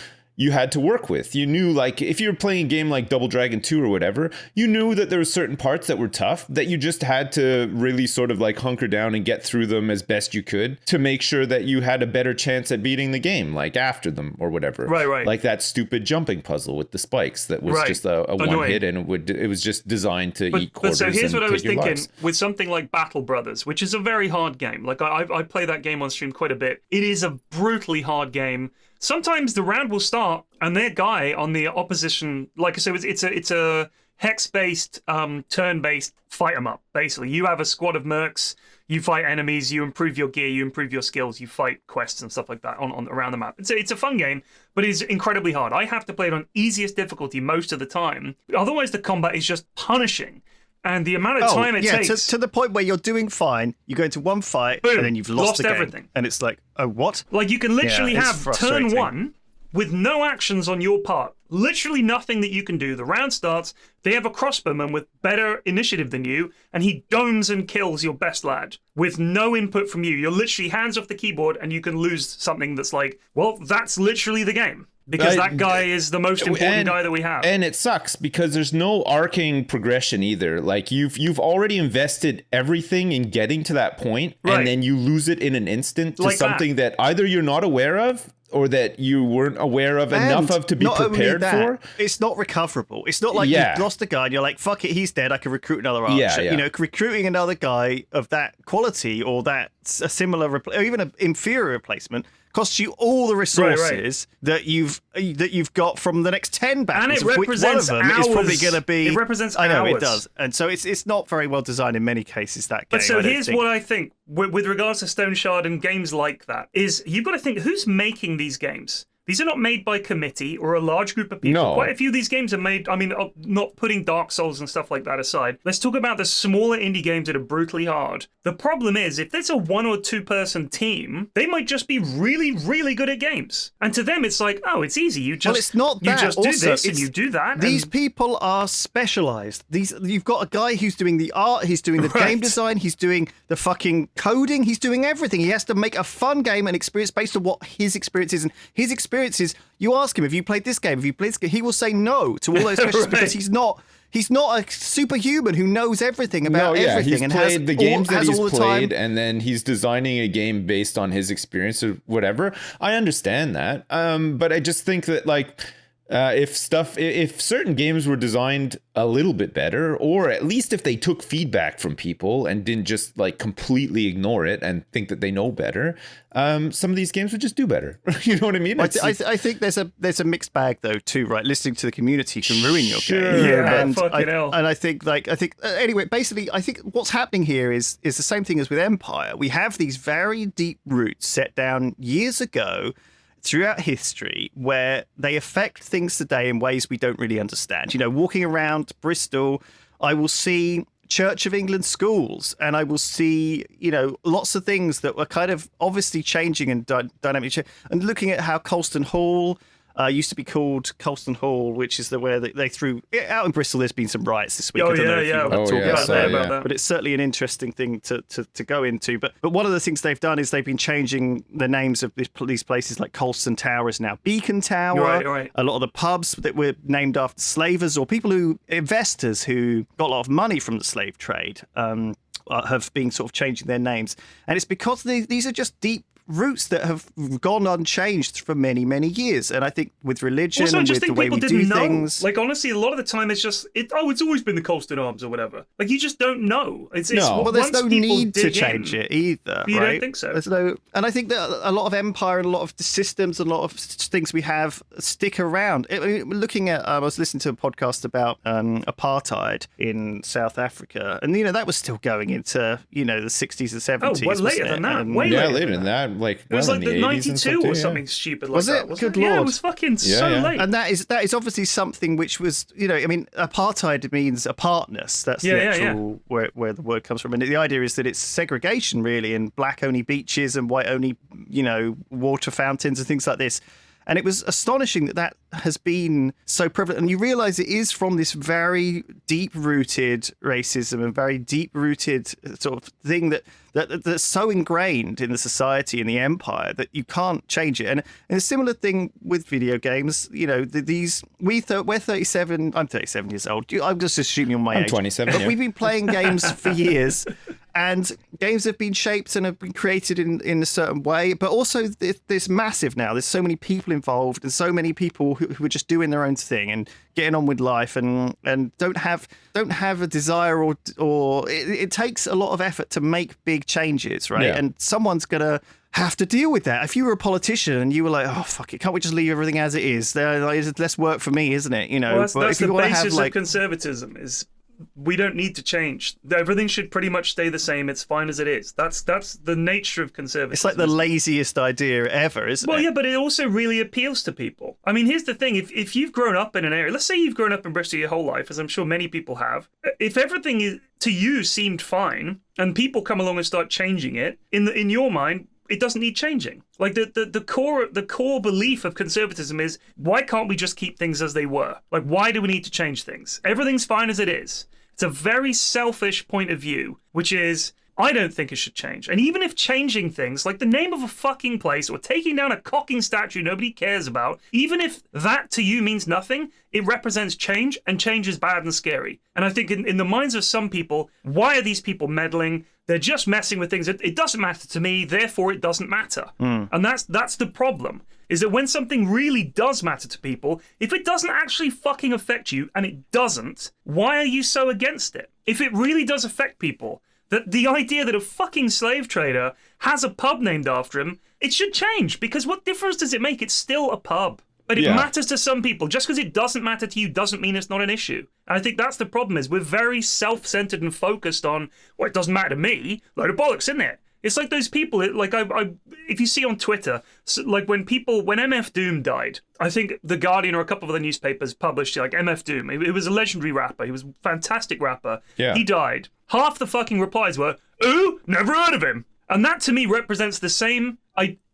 had to work with. You knew, like, if you were playing a game like Double Dragon 2 or whatever, you knew that there were certain parts that were tough that you just had to really sort of like hunker down and get through them as best you could to make sure that you had a better chance at beating the game, like after them or whatever. Right. Like that stupid jumping puzzle with the spikes that was just a one hit, and it was just designed to eat quarters. But so here's what I was thinking lives. with something like Battle Brothers, which is a very hard game. Like, I play that game on stream quite a bit. It is a brutally hard game. Sometimes the round will start and their guy on the opposition, like I said, it's a hex-based, turn-based fight 'em up. Basically, you have a squad of mercs, you fight enemies, you improve your gear, you improve your skills, you fight quests and stuff like that on around the map. It's a fun game, but it's incredibly hard. I have to play it on easiest difficulty most of the time. Otherwise, the combat is just punishing. And the amount of time it takes... to the point where you're doing fine, you go into one fight, boom, and then you've lost the game. everything. And it's like, oh, what? Like, you can literally have turn one with no actions on your part. Literally nothing that you can do. The round starts, they have a crossbowman with better initiative than you, and he domes and kills your best lad with no input from you. You're literally hands off the keyboard, and you can lose something that's like, well, that's literally the game. Because that guy is the most important guy that we have. And it sucks because there's no arcing progression either. Like you've already invested everything in getting to that point, and then you lose it in an instant to something that either you're not aware of or that you weren't aware of enough of to be prepared for. It's not recoverable. It's not like you've lost a guy and you're like, fuck it, he's dead, I can recruit another archer. Yeah. You know, recruiting another guy of that quality or that a similar or even an inferior replacement costs you all the resources that you've got from the next 10 battles, and it of which one of them hours. is probably going to be. It represents I know hours. it does, and so it's not very well designed in many cases. That game. But so here's what I think with regards to Stone Shard and games like that is you've got to think who's making these games. These are not made by committee or a large group of people. No. Quite a few of these games are made, I mean, not putting Dark Souls and stuff like that aside. Let's talk about the smaller indie games that are brutally hard. The problem is, if there's a 1 or 2 person team, they might just be really, really good at games. And to them, it's like, oh, it's easy. You just, it's not that. You just also, do this and you do that. These people are specialized. You've got a guy who's doing the art, he's doing the game design, he's doing the fucking coding, he's doing everything. He has to make a fun game and experience based on what his experience is. And his experience is, you ask him, have you played this game? Have you played this game? He will say no to all those questions because he's not a superhuman who knows everything about everything. He's and played the games that he's played, time. and then he's designing a game based on his experience or whatever. I understand that, but I just think that if certain games were designed a little bit better, or at least if they took feedback from people and didn't just completely ignore it and think that they know better, some of these games would just do better. You know what I mean? I think there's a mixed bag though too, right? Listening to the community can ruin your game. Yeah, and fucking hell. And I think anyway, basically, I think what's happening here is the same thing as with Empire. We have these very deep roots set down years ago throughout history where they affect things today in ways we don't really understand. You know, walking around Bristol, I will see Church of England schools, and I will see, lots of things that were kind of obviously changing and dynamically. And looking at how Colston Hall used to be called Colston Hall, which is where they threw out in Bristol. There's been some riots this week. I don't know if you want to talk about that, but it's certainly an interesting thing to go into. But one of the things they've done is they've been changing the names of these places. Like Colston Tower is now Beacon Tower. Right. A lot of the pubs that were named after slavers or investors who got a lot of money from the slave trade have been sort of changing their names, and it's because these are just deep roots that have gone unchanged for many, many years. And I think with religion and with the way we do things... Like, honestly, a lot of the time it's just, it's always been the Colston Arms or whatever. Like, you just don't know. Well, there's no need to change it either, you right? don't think so? And I think that a lot of Empire and a lot of the systems and a lot of things we have stick around. Looking at, I was listening to a podcast about apartheid in South Africa, and, that was still going into, the 60s and 70s. Oh, well, later than that. Way later than that. It was like the 92 or something stupid like that. Was it? Good Lord. Yeah, it was fucking so late. And that is obviously something which was, apartheid means apartness. That's the actual where the word comes from. And the idea is that it's segregation, really, and black-only beaches and white-only, water fountains and things like this. And it was astonishing that has been so prevalent. And you realize it is from this very deep-rooted racism and very deep-rooted sort of thing that's so ingrained in the society and the empire that you can't change it. And a similar thing with video games, we're 37. I'm 37 years old. I'm just assuming on my age. I'm 27. But we've been playing games for years. And games have been shaped and have been created in a certain way, but also there's massive now. There's so many people involved and so many people who are just doing their own thing and getting on with life and don't have a desire or it takes a lot of effort to make big changes, right? Yeah. And someone's gonna have to deal with that. If you were a politician and you were like, oh fuck it, can't we just leave everything as it is? There's less work for me, isn't it? Well, that's the basis of conservatism is. We don't need to change. Everything should pretty much stay the same. It's fine as it is. That's the nature of conservatism. It's like the laziest idea ever, isn't it? Well, yeah, but it also really appeals to people. I mean, here's the thing. If you've grown up in an area, let's say you've grown up in Bristol your whole life, as I'm sure many people have, if everything to you seemed fine and people come along and start changing it, in your mind, it doesn't need changing. Like the core belief of conservatism is, why can't we just keep things as they were? Like, why do we need to change things? Everything's fine as it is. It's a very selfish point of view, which is, I don't think it should change. And even if changing things, like the name of a fucking place or taking down a cocking statue nobody cares about, even if that to you means nothing, it represents change, and change is bad and scary. And I think in the minds of some people, why are these people meddling? They're just messing with things. It doesn't matter to me, therefore it doesn't matter. And that's the problem, is that when something really does matter to people, if it doesn't actually fucking affect you, and it doesn't, why are you so against it? If it really does affect people, that the idea that a fucking slave trader has a pub named after him, it should change, because what difference does it make? It's still a pub. But it matters to some people. Just because it doesn't matter to you doesn't mean it's not an issue. And I think that's the problem, is we're very self-centered and focused on, well, it doesn't matter to me. Load of bollocks, isn't it? It's like those people, if you see on Twitter, like when MF Doom died, I think The Guardian or a couple of other newspapers published like MF Doom. It was a legendary rapper. He was a fantastic rapper. Yeah. He died. Half the fucking replies were, "Ooh, never heard of him." And that to me represents the same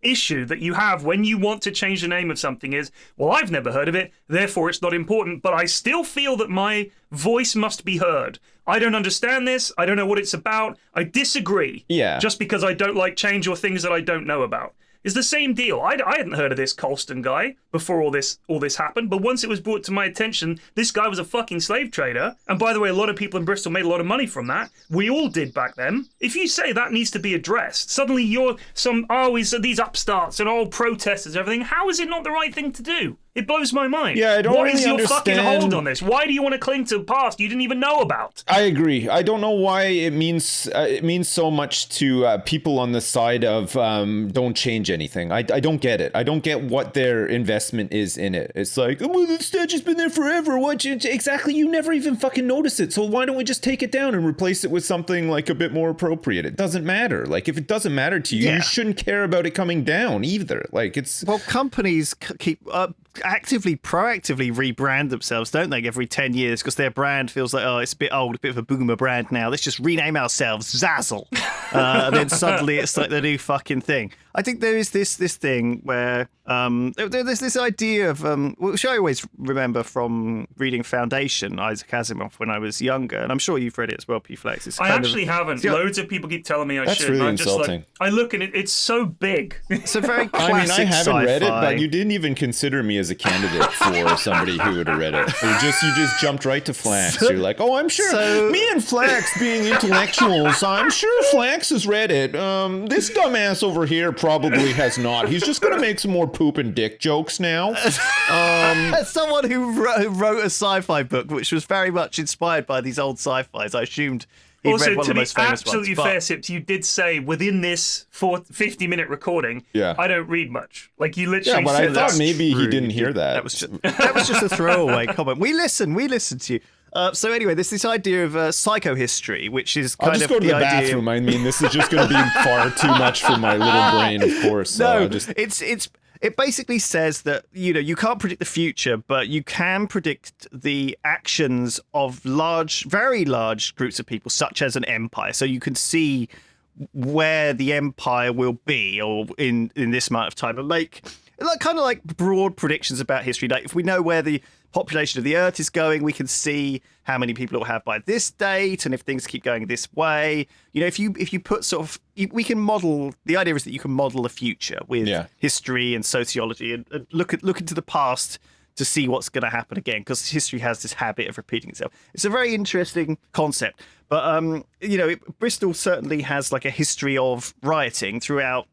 issue that you have when you want to change the name of something is, well, I've never heard of it, therefore it's not important, but I still feel that my voice must be heard. I don't understand this. I don't know what it's about. I disagree. Yeah. Just because I don't like change or things that I don't know about. It's the same deal. I hadn't heard of this Colston guy before all this happened, but once it was brought to my attention, this guy was a fucking slave trader. And by the way, a lot of people in Bristol made a lot of money from that. We all did back then. If you say that needs to be addressed, suddenly you're these upstarts and all protesters and everything. How is it not the right thing to do? It blows my mind. Yeah, I don't What really is your understand. fucking hold on this? Why do you want to cling to the past you didn't even know about? I agree. I don't know why it means so much to people on the side of don't change anything. I don't get it. I don't get what their investment is in it. It's like, oh, well, the statue's been there forever. Exactly, you never even fucking notice it. So why don't we just take it down and replace it with something like a bit more appropriate? It doesn't matter. Like, if it doesn't matter to you, you shouldn't care about it coming down either. Like, it's... Well, companies keep... proactively rebrand themselves, don't they, every 10 years, because their brand feels like, oh, it's a bit old, a bit of a boomer brand now. Let's just rename ourselves Zazzle. And then suddenly it's like the new fucking thing. I think there is this thing where there's this idea of, which I always remember from reading Foundation, Isaac Asimov, when I was younger, and I'm sure you've read it as well, P-Flex. I actually haven't. Loads of people keep telling me I should. That's really insulting. Just like, I look and it's so big. It's a very classic I haven't read it, sci-fi. but you didn't even consider me as a candidate for somebody who would have read it. You just jumped right to Flax. You're like, oh, I'm sure. Me and Flax being intellectuals, I'm sure Flax has read it. This dumbass over here probably has not. He's just going to make some more poop and dick jokes now. As someone who wrote a sci-fi book, which was very much inspired by these old sci-fis, I assumed he'd read one of the most famous ones. Also, to be absolutely fair, Sips, you did say within this 50-minute recording, I don't read much. Like, you literally but said I thought maybe he didn't hear that. That was just a throwaway comment. We listen to you. So anyway, there's this idea of psychohistory, which is kind of I'll just go to the bathroom. I mean, this is just going to be far too much for my little brain, of course. So it basically says that, you can't predict the future, but you can predict the actions of very large groups of people, such as an empire. So you can see where the empire will be, or in this amount of time, and make kind of like broad predictions about history. Like, if we know where the population of the Earth is going, we can see how many people it will have by this date, and if things keep going this way, if you put we can model. The idea is that you can model the future with history and sociology, and look into the past to see what's going to happen again, because history has this habit of repeating itself. It's a very interesting concept, but Bristol certainly has like a history of rioting throughout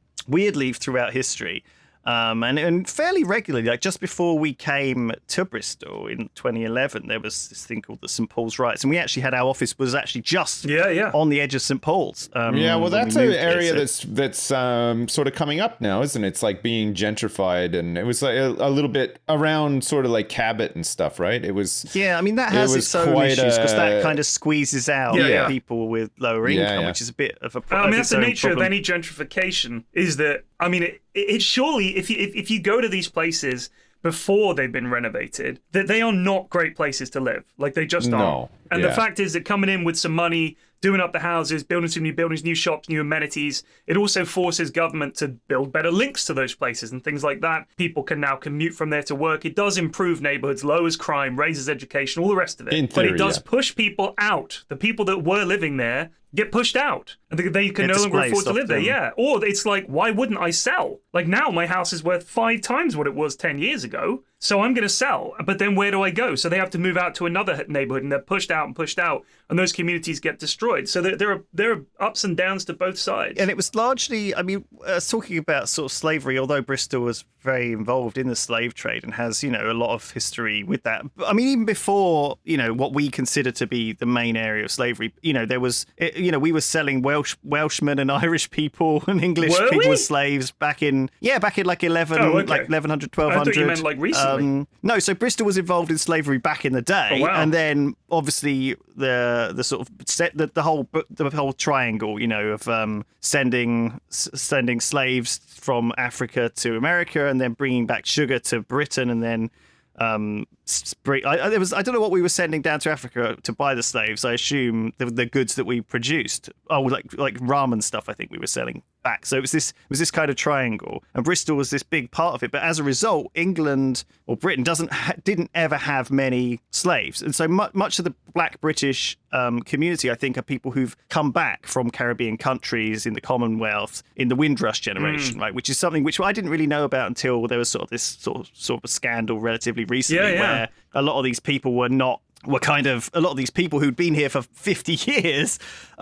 history. And fairly regularly, like just before we came to Bristol in 2011, there was this thing called the St. Paul's Riots, and we actually had our office was actually just on the edge of St. Paul's. Well, that's an area that's sort of coming up now, isn't it? It's like being gentrified, and it was like a little bit around sort of like Cabot and stuff, right? It was. Yeah, I mean that has its own issues, because that kind of squeezes out people with lower income, which is a bit of a problem. I mean, that's the nature of any gentrification. Is that, I mean, it surely, if you go to these places before they've been renovated, that they are not great places to live. Like, they just aren't. And the fact is that coming in with some money, doing up the houses, building some new buildings, new shops, new amenities, it also forces government to build better links to those places and things like that. People can now commute from there to work. It does improve neighborhoods, lowers crime, raises education, all the rest of it. In theory, but it does push people out. The people that were living there get pushed out. And they can Get no longer displaced afford to live there. often. Yeah. Or it's like, why wouldn't I sell? Like now my house is worth 5 times what it was 10 years ago. So I'm going to sell. But then where do I go? So they have to move out to another neighborhood and they're pushed out. And those communities get destroyed. So there are ups and downs to both sides. And it was largely, I mean, talking about sort of slavery, although Bristol was very involved in the slave trade and has, a lot of history with that. But, I mean, even before, what we consider to be the main area of slavery, there was, we were selling Welshmen and Irish people and English people as slaves back in like 1100, 1200. I thought you meant like recently. No, so Bristol was involved in slavery back in the day. Oh, wow. And then obviously the sort of the whole triangle, of sending slaves from Africa to America and then bringing back sugar to Britain and then I don't know what we were sending down to Africa to buy the slaves. I assume the goods that we produced. Oh, like ramen stuff. I think we were selling back. So it was this kind of triangle, and Bristol was this big part of it. But as a result, England or Britain didn't ever have many slaves, and so much of the Black British community, I think, are people who've come back from Caribbean countries in the Commonwealth in the Windrush generation, right? Which is something which I didn't really know about until there was sort of this sort of a scandal relatively recently, where a lot of these people a lot of these people who'd been here for 50 years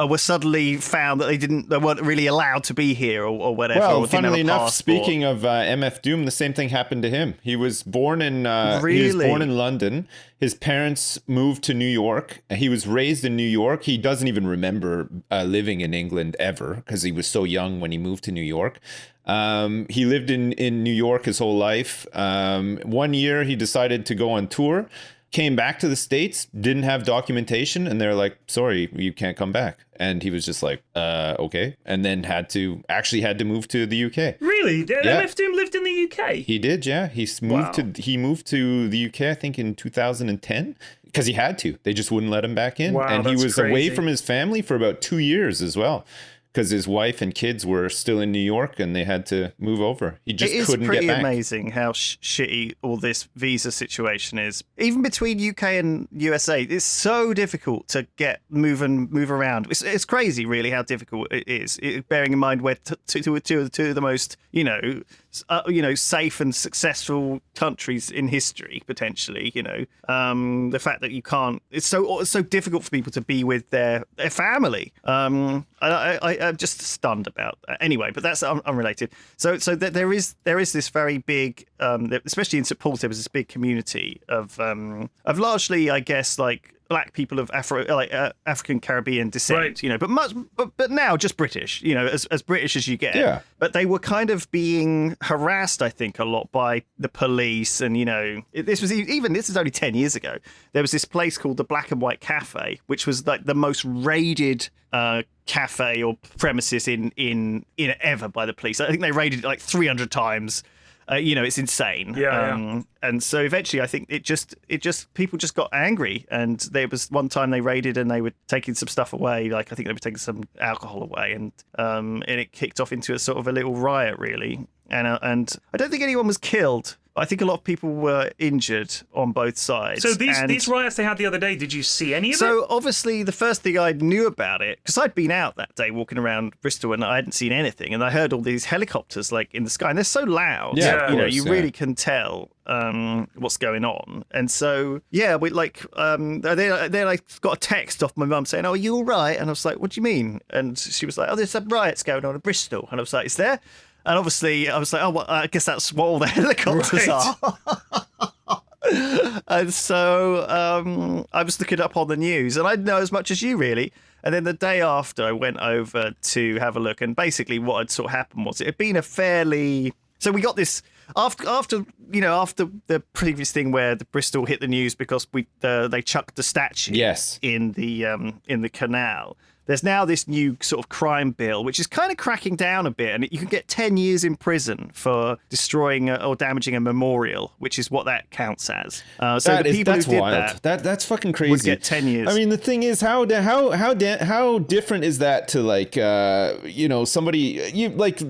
were suddenly found that they weren't really allowed to be here or whatever. Well, or didn't have funnily a enough, passport. speaking of MF Doom, the same thing happened to him. He was born in London. His parents moved to New York. He was raised in New York. He doesn't even remember living in England ever because he was so young when he moved to New York. He lived in New York his whole life. 1 year, he decided to go on tour. Came back to the States, didn't have documentation, and they're like, sorry, you can't come back. And he was just like, okay. And then had to move to the UK. Really? Yeah. MF Doom lived in the UK? He did, yeah. He moved to the UK, I think, in 2010. Because he had to. They just wouldn't let him back in. Wow, and he that's was crazy. away from his family for about 2 years as well. Because his wife and kids were still in New York and they had to move over. He just couldn't get back. It is pretty amazing how shitty all this visa situation is. Even between UK and USA, it's so difficult to move around. It's crazy, really, how difficult it is. Bearing in mind we're two of the most, safe and successful countries in history, potentially. The fact that you can't. It's so difficult for people to be with their family. I'm just stunned about that. Anyway, but that's unrelated. So there is this very big, especially in St Paul's, there was this big community of largely, I guess, like Black people of African Caribbean descent, right. but now just British, as British as you get. Yeah. But they were kind of being harassed, I think, a lot by the police, and this is only 10 years ago. There was this place called the Black and White Cafe, which was like the most raided cafe or premises in ever by the police. I think they raided it like 300 times. It's insane. Yeah. And so eventually I think it just people just got angry, and there was one time they raided and they were taking some stuff away. Like I think they were taking some alcohol away, and it kicked off into a sort of a little riot, really. And I don't think anyone was killed. I think a lot of people were injured on both sides. So these riots they had the other day, did you see any of it? So obviously the first thing I knew about it, because I'd been out that day walking around Bristol and I hadn't seen anything, and I heard all these helicopters like in the sky, and they're so loud. Yeah, you really can tell what's going on. And so we then I got a text off my mum saying, "Oh, are you all right?" And I was like, "What do you mean?" And she was like, "Oh, there's some riots going on in Bristol." And I was like, "Is there?" And obviously, I was like, "Oh, well, I guess that's what all the helicopters are." And so I was looking up on the news, and I didn't know as much as you, really. And then the day after, I went over to have a look, and basically what had sort of happened was it had been a fairly. So we got this after the previous thing where the Bristol hit the news because they chucked the statue in the canal. There's now this new sort of crime bill, which is kind of cracking down a bit, and you can get 10 years in prison for destroying or damaging a memorial, which is what that counts as. So the people who did wild. That's fucking crazy. Would get 10 years. I mean, the thing is, how different is that to like somebody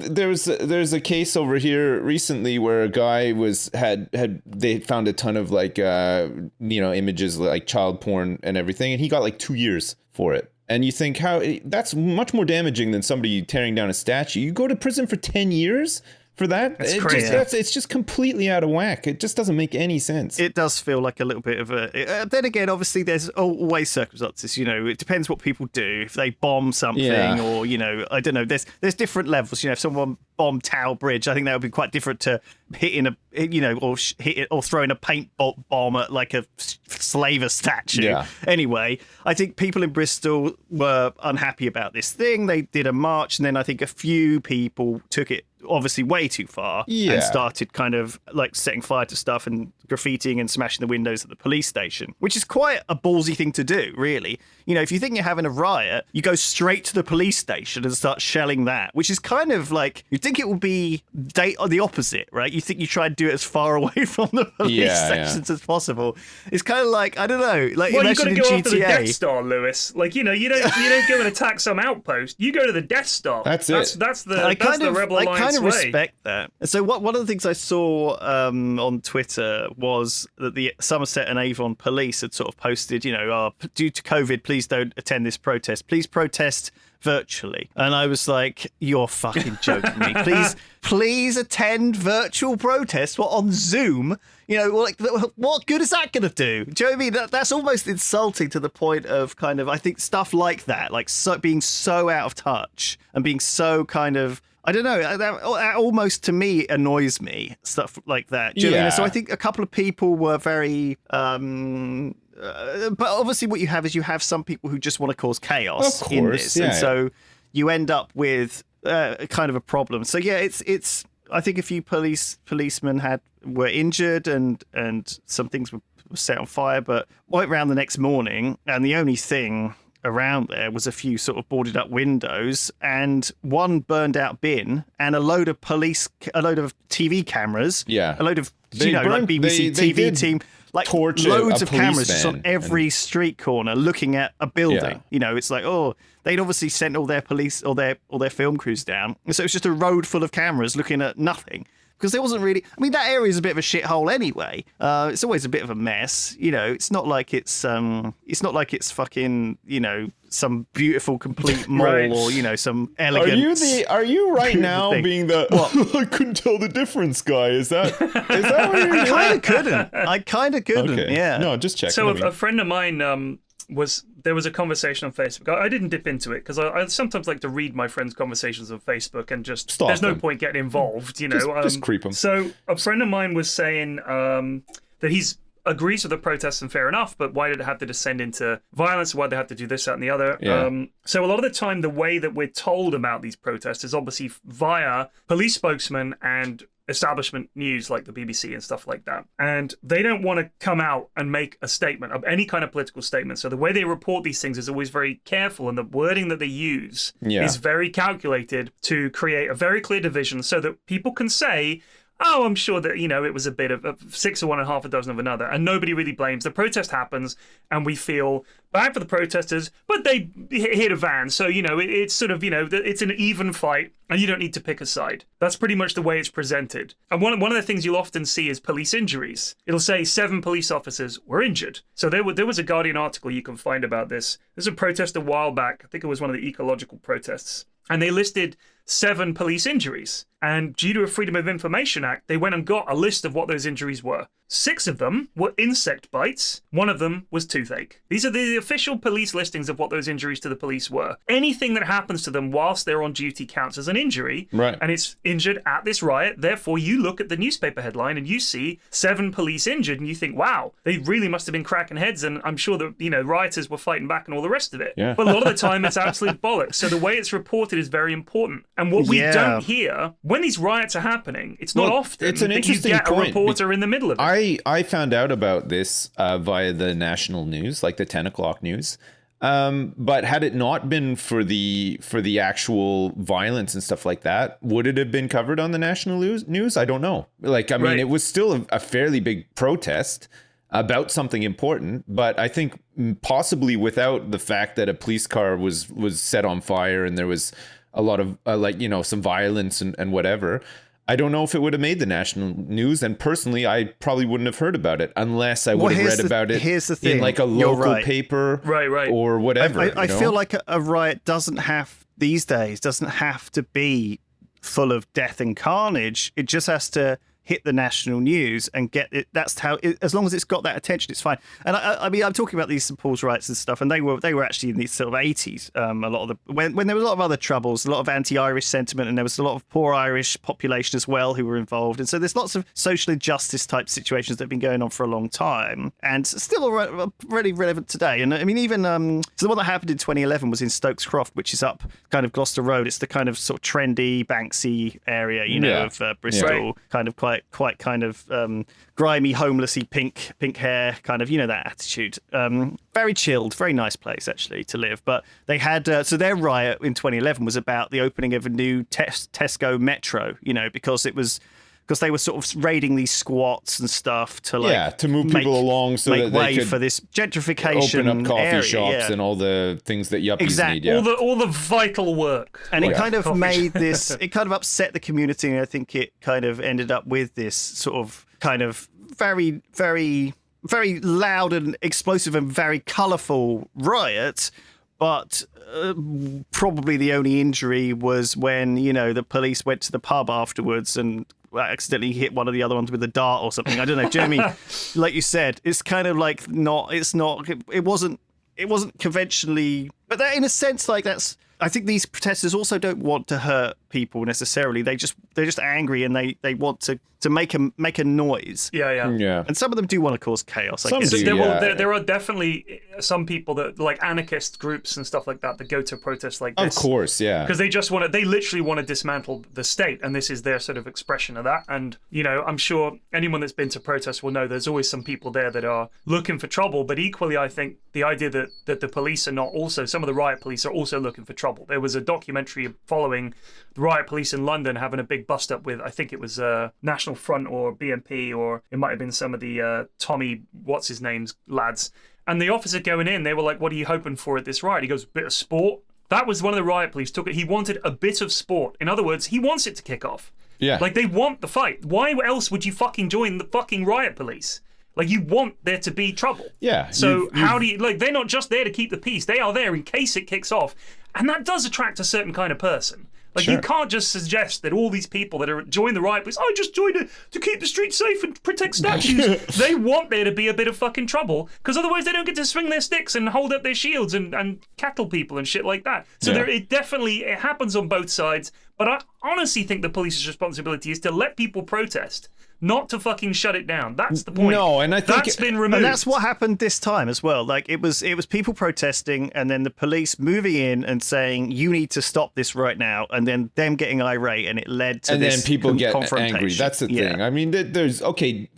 there's a case over here recently where a guy they found a ton of like images like child porn and everything, and he got like 2 years for it. And you think that's much more damaging than somebody tearing down a statue. You go to prison for 10 years for that. That's crazy. It's just completely out of whack. It just doesn't make any sense. It does feel like a little bit of a... then again, obviously, there's always circumstances. It depends what people do. If they bomb something or, I don't know. There's different levels. If someone bombed Tower Bridge, I think that would be quite different to hitting or throwing a paint bomb at like a slaver statue. Yeah. Anyway, I think people in Bristol were unhappy about this thing. They did a march, and then I think a few people took it obviously way too far and started kind of like setting fire to stuff and graffitiing and smashing the windows at the police station, which is quite a ballsy thing to do, really. If you think you're having a riot, you go straight to the police station and start shelling that, which is kind of like, you'd think it would be the opposite, right? You think you try and do it as far away from the police stations as possible. It's kind of like, I don't know, like well, imagine you got to go in after the GTA. Death Star, Lewis. Like, you don't go and attack some outpost. You go to the Death Star. That's the Rebel Alliance I kind of way. respect that. So one of the things I saw on Twitter was that the Somerset and Avon police had sort of posted, due to COVID, please don't attend this protest. Please protest virtually. And I was like, you're fucking joking me. Please attend virtual protests on Zoom. What good is that going to do? Do you know what I mean? That's almost insulting to the point of kind of, I think, stuff like that, like being so out of touch and being so kind of, I don't know, that almost to me annoys me, stuff like that. Do you know what I mean? So I think a couple of people were very... but obviously what you have is some people who just want to cause chaos in this. And so you end up with kind of a problem. So it's I think a few policemen were injured and some things were set on fire, but right around the next morning, and the only thing around there was a few sort of boarded up windows and one burned out bin and a load of TV cameras, a load of like BBC TV team, like loads of cameras just on every street corner looking at a building. It's like, they'd obviously sent all their police or their film crews down, so it was just a road full of cameras looking at nothing. Because there wasn't really... I mean, that area is a bit of a shithole anyway. It's always a bit of a mess. It's not like it's fucking, some beautiful complete mall right. or, some elegant... Are you right now thing. being the... I couldn't tell the difference guy? Is that what you're doing? I kind of couldn't. Okay. Yeah. No, just checking. So a friend of mine there was a conversation on Facebook. I didn't dip into it because I sometimes like to read my friends' conversations on Facebook and just stop there's them. no point getting involved, Just creep them. So a friend of mine was saying that he's agrees with the protests and fair enough, but why did it have to descend into violence? Why did they have to do this, that, and the other? Yeah. So a lot of the time, the way that we're told about these protests is obviously via police spokesmen and establishment news like the BBC and stuff like that. And they don't want to come out and make a statement of any kind of political statement. So the way they report these things is always very careful, and the wording that they use is very calculated to create a very clear division so that people can say, oh, I'm sure that, it was a bit of 6 of one and half a dozen of another. And nobody really blames. The protest happens and we feel bad for the protesters, but they hit a van. So, it's sort of, it's an even fight and you don't need to pick a side. That's pretty much the way it's presented. And one of the things you'll often see is police injuries. It'll say 7 police officers were injured. So there was a Guardian article you can find about this. There's a protest a while back. I think it was one of the ecological protests. And they listed 7 police injuries. And due to a Freedom of Information Act, they went and got a list of what those injuries were. 6 of them were insect bites. 1 of them was toothache. These are the official police listings of what those injuries to the police were. Anything that happens to them whilst they're on duty counts as an injury. Right. And it's injured at this riot. Therefore, you look at the newspaper headline and you see 7 police injured and you think, wow, they really must have been cracking heads. And I'm sure that, rioters were fighting back and all the rest of it. Yeah. But a lot of the time, it's absolute bollocks. So the way it's reported is very important. And what we don't hear, when these riots are happening, it's not often it's an that interesting you get point. a reporter in the middle of it. I found out about this via the national news, like the 10 o'clock news. But had it not been for the actual violence and stuff like that, would it have been covered on the national news? I don't know. It was still a fairly big protest about something important, but I think possibly without the fact that a police car was set on fire and there was a lot of some violence and whatever, I don't know if it would have made the national news. And personally, I probably wouldn't have heard about it unless I would have read about it in like a local paper or whatever. I feel like a riot doesn't have to be full of death and carnage. It just has to hit the national news and get it. That's how. As long as it's got that attention, it's fine. And I mean, I'm talking about these St Paul's riots and stuff, and they were actually in the sort of 80s. A lot of when there was a lot of other troubles, a lot of anti-Irish sentiment, and there was a lot of poor Irish population as well who were involved. And so there's lots of social injustice type situations that have been going on for a long time, and still really relevant today. And I mean, even so the one that happened in 2011 was in Stokes Croft, which is up kind of Gloucester Road. It's the kind of sort of trendy Banksy area, of Bristol, kind of quite kind of grimy, homelessy, pink hair, kind of, that attitude. Very chilled, very nice place actually to live. But they had so their riot in 2011 was about the opening of a new Tesco Metro, because they were sort of raiding these squats and stuff to move people along so that they could for this gentrification, open up coffee shops and all the things that yuppies need. Yeah. All the vital work. And it kind of made this. It kind of upset the community, and I think it kind of ended up with this sort of kind of very, very, very loud and explosive and very colourful riot. But probably the only injury was when the police went to the pub afterwards and accidentally hit one of the other ones with a dart or something. I don't know. Do you know what I mean? Like you said, it's kind of like it wasn't conventionally, but that, in a sense, like that's. I think these protesters also don't want to hurt people necessarily. They're just angry and they want to make a noise. Yeah. And some of them do want to cause chaos. There are definitely some people that like anarchist groups and stuff like that go to protests like this. Of course, yeah. Because they literally want to dismantle the state, and this is their sort of expression of that. And I'm sure anyone that's been to protests will know there's always some people there that are looking for trouble. But equally, I think the idea that the police are not also, some of the riot police are also looking for trouble. There was a documentary following the riot police in London having a big bust up with, I think it was National Front or BNP, or it might have been some of the Tommy what's his name's lads. And the officer going in, they were like, "What are you hoping for at this riot?" He goes, "A bit of sport." That was one of the riot police took it. He wanted a bit of sport. In other words, he wants it to kick off. Yeah. Like, they want the fight. Why else would you fucking join the fucking riot police? Like, you want there to be trouble. Yeah. So how do you, like, they're not just there to keep the peace. They are there in case it kicks off. And that does attract a certain kind of person. Like, you can't just suggest that all these people that are join the riot police, I just joined it to keep the streets safe and protect statues. They want there to be a bit of fucking trouble, because otherwise they don't get to swing their sticks and hold up their shields and cattle people and shit like that. So it happens on both sides. But I honestly think the police's responsibility is to let people protest, not to fucking shut it down. That's the point. No, and I think that's been removed. And that's what happened this time as well. Like, it was people protesting, and then the police moving in and saying, "You need to stop this right now," and then them getting irate, and it led to this then people get confrontation. angry. That's the thing.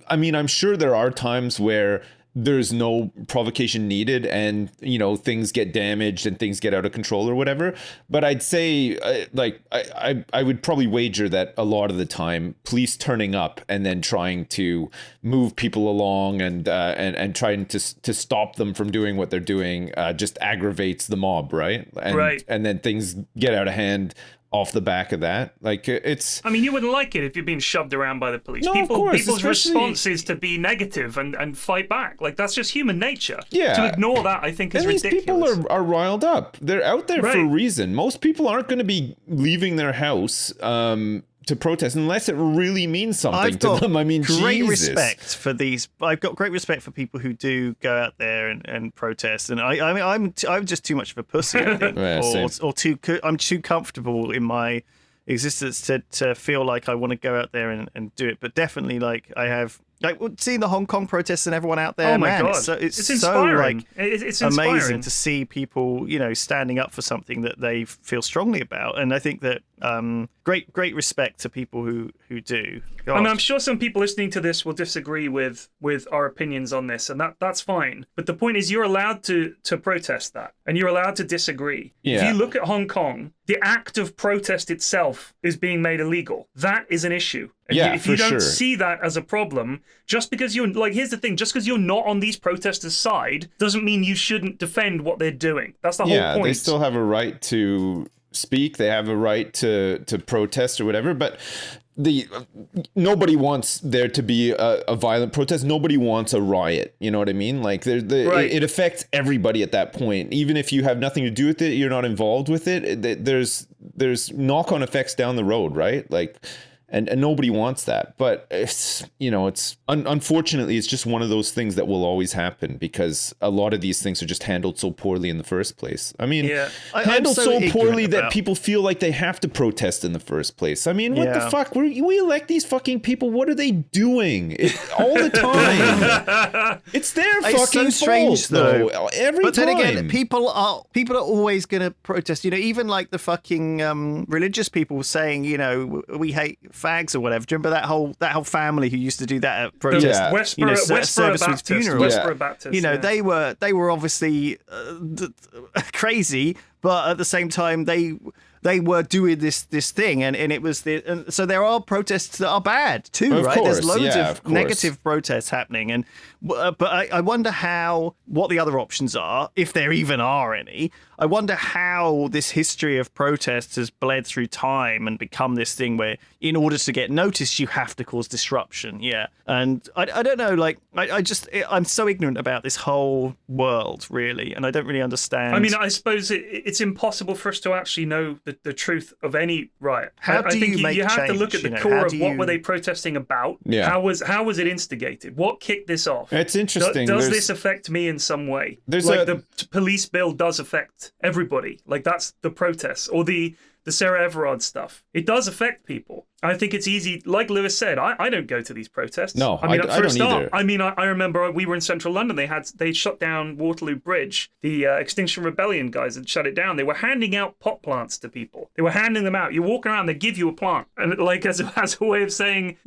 I mean, I'm sure there are times where there's no provocation needed and things get damaged and things get out of control or whatever, but I'd say I would probably wager that a lot of the time police turning up and then trying to move people along and trying to stop them from doing what they're doing just aggravates the mob, right? And then things get out of hand off the back of that. Like, it's... I mean, you wouldn't like it if you're being shoved around by the police. No, of course, people's response is to be negative and fight back. Like, that's just human nature. Yeah. To ignore that, I think, is ridiculous. These people are riled up. They're out there for a reason. Most people aren't going to be leaving their house to protest unless it really means something to them. I mean, great respect for these. I've got great respect for people who do go out there and protest. And I'm just too much of a pussy, I think, I'm too comfortable in my existence to feel like I want to go out there and do it. But definitely, like, I have. Like, seeing the Hong Kong protests and everyone out there, oh my man, God. it's inspiring. So, like, it's amazing to see people, standing up for something that they feel strongly about. And I think that great respect to people who do. God. I mean, I'm sure some people listening to this will disagree with our opinions on this, and that's fine. But the point is, you're allowed to protest that, and you're allowed to disagree. Yeah. If you look at Hong Kong, the act of protest itself is being made illegal. That is an issue. And if you don't see that as a problem, just because you're like, here's the thing, just because you're not on these protesters' side doesn't mean you shouldn't defend what they're doing. That's the whole point. Yeah, they still have a right to speak. They have a right to protest or whatever. But nobody wants there to be a violent protest. Nobody wants a riot. You know what I mean? Like it affects everybody at that point. Even if you have nothing to do with it, you're not involved with it. There's knock-on effects down the road, right? Like, and nobody wants that. But it's unfortunately, it's just one of those things that will always happen because a lot of these things are just handled so poorly in the first place. I mean, handled so poorly that people feel like they have to protest in the first place. I mean, what the fuck? We elect these fucking people. What are they doing all the time? It's their fucking so strange, fault, though. Every but time. Then again, people are always going to protest. Even like the fucking religious people saying, we hate fags or whatever. Do you remember that whole family who used to do that at protest? Yeah. Westboro service Baptist. with funerals. Westboro Baptist. They were obviously crazy, but at the same time they were doing this thing, and it was so there are protests that are bad too, of right? Course, there's loads of negative protests happening, and but I wonder what the other options are, if there even are any. I wonder how this history of protests has bled through time and become this thing where, in order to get noticed, you have to cause disruption. Yeah, and I don't know, like I'm so ignorant about this whole world, really, and I don't really understand. I mean, I suppose it's impossible for us to actually know the truth of any riot. I think you have to look at the core of what were they protesting about? Yeah. How was it instigated? What kicked this off? It's interesting. Does this affect me in some way? The police bill does affect everybody. Like, that's the protests, or the Sarah Everard stuff. It does affect people. I think it's easy, like Lewis said, I don't go to these protests. No, I don't either. I mean, I remember we were in central London. They shut down Waterloo Bridge. The Extinction Rebellion guys had shut it down. They were handing out pot plants to people. They were handing them out. You walk around, they give you a plant, and like as a way of saying,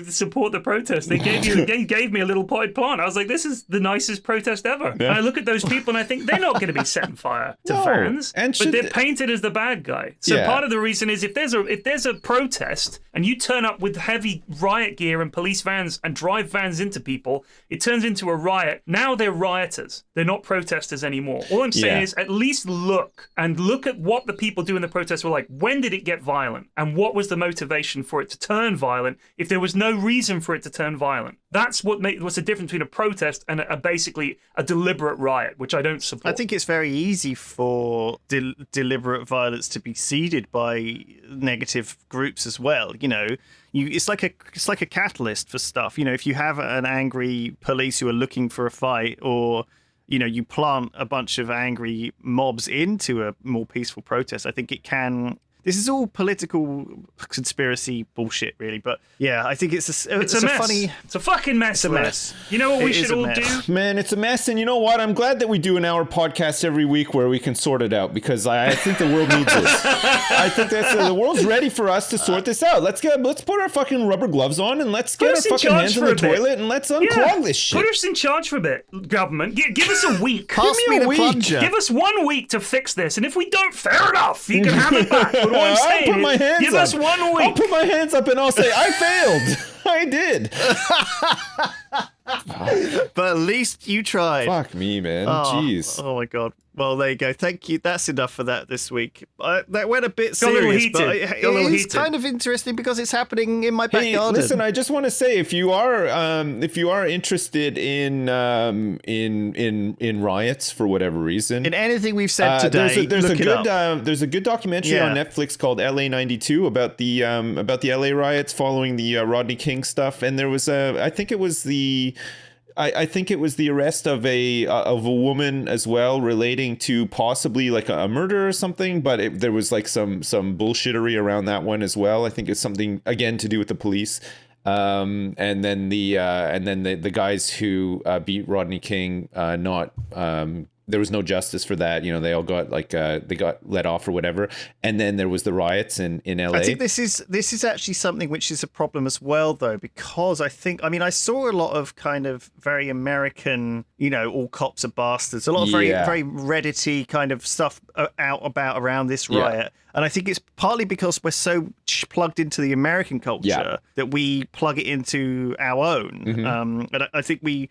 support the protest. They gave me a little potted plant. I was like, this is the nicest protest ever. Yeah. And I look at those people and I think they're not going to be setting fire to fans, but they're painted as the bad guy. So part of the reason is if there's a protest and you turn up with heavy riot gear and police vans and drive vans into people, it turns into a riot. Now they're rioters. They're not protesters anymore. All I'm saying is at least look at what the people do in the protest were like. When did it get violent? And what was the motivation for it to turn violent if there was no reason for it to turn violent? That's what's the difference between a protest and basically a deliberate riot, which I don't support. I think it's very easy for deliberate violence to be seeded by negative groups as well. It's like a catalyst for stuff. If you have an angry police who are looking for a fight, or you plant a bunch of angry mobs into a more peaceful protest, I think it can. This is all political conspiracy bullshit, really. But yeah, I think it's a mess. It's a fucking mess. It's a mess. You know what we should all do? Man, it's a mess. And you know what? I'm glad that we do an hour podcast every week where we can sort it out, because I think the world needs this. I think the world's ready for us to sort this out. Let's put our fucking rubber gloves on and let's get our fucking hands in the toilet and let's unclog this shit. Put us in charge for a bit, government. Give us a week. Pass me the plunger. Give us 1 week to fix this. And if we don't, fair enough. You can have it back. But what I'm saying I'll put my hands give up. us 1 week. I'll put my hands up and I'll say, I failed. I did. But at least you tried. Fuck me, man. Jeez. Oh my God. Well, there you go. Thank you. That's enough for that this week. That went a bit serious, but it is kind of interesting because it's happening in my back garden. Listen, I just want to say, if you are interested in riots for whatever reason, in anything we've said today, there's a good documentary on Netflix called LA 92 about the LA riots following the Rodney King stuff, and there was I think it was the arrest of a woman as well, relating to possibly like a murder or something, but there was like some bullshittery around that one as well. I think it's something again to do with the police. And then the guys who beat Rodney King, there was no justice for that. They all got they got let off or whatever. And then there was the riots in LA. I think this is actually something which is a problem as well, though, because I saw a lot of kind of very American, all cops are bastards, a lot of very Reddity kind of stuff out about around this riot. And I think it's partly because we're so plugged into the American culture that we plug it into our own. And I think the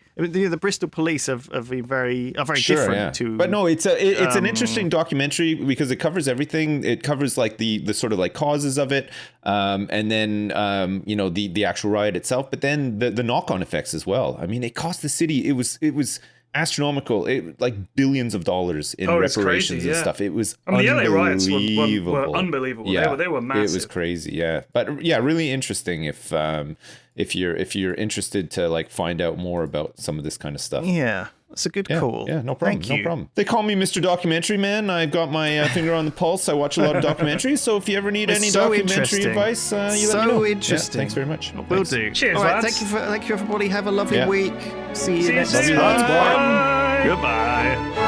Bristol police are very different. But no, it's an interesting documentary because it covers everything. It covers like the sort of like causes of it, and then you know, the actual riot itself, but then the knock-on effects as well. I mean, it cost the city, it was astronomical, like billions of dollars in reparations and stuff. It was the LA riots were unbelievable. Yeah, they were massive. It was crazy. Yeah, but yeah, really interesting if you're interested to like find out more about some of this kind of stuff. Yeah. That's a good call. Yeah, no problem. Thank you. No problem. They call me Mr. Documentary Man. I've got my finger on the pulse. I watch a lot of documentaries. So if you ever need any documentary advice, you let me know. So interesting. Yeah, thanks very much. Will do. Cheers, all right, lads. Thank you, everybody. Have a lovely week. See you next soon. time. Bye. Goodbye.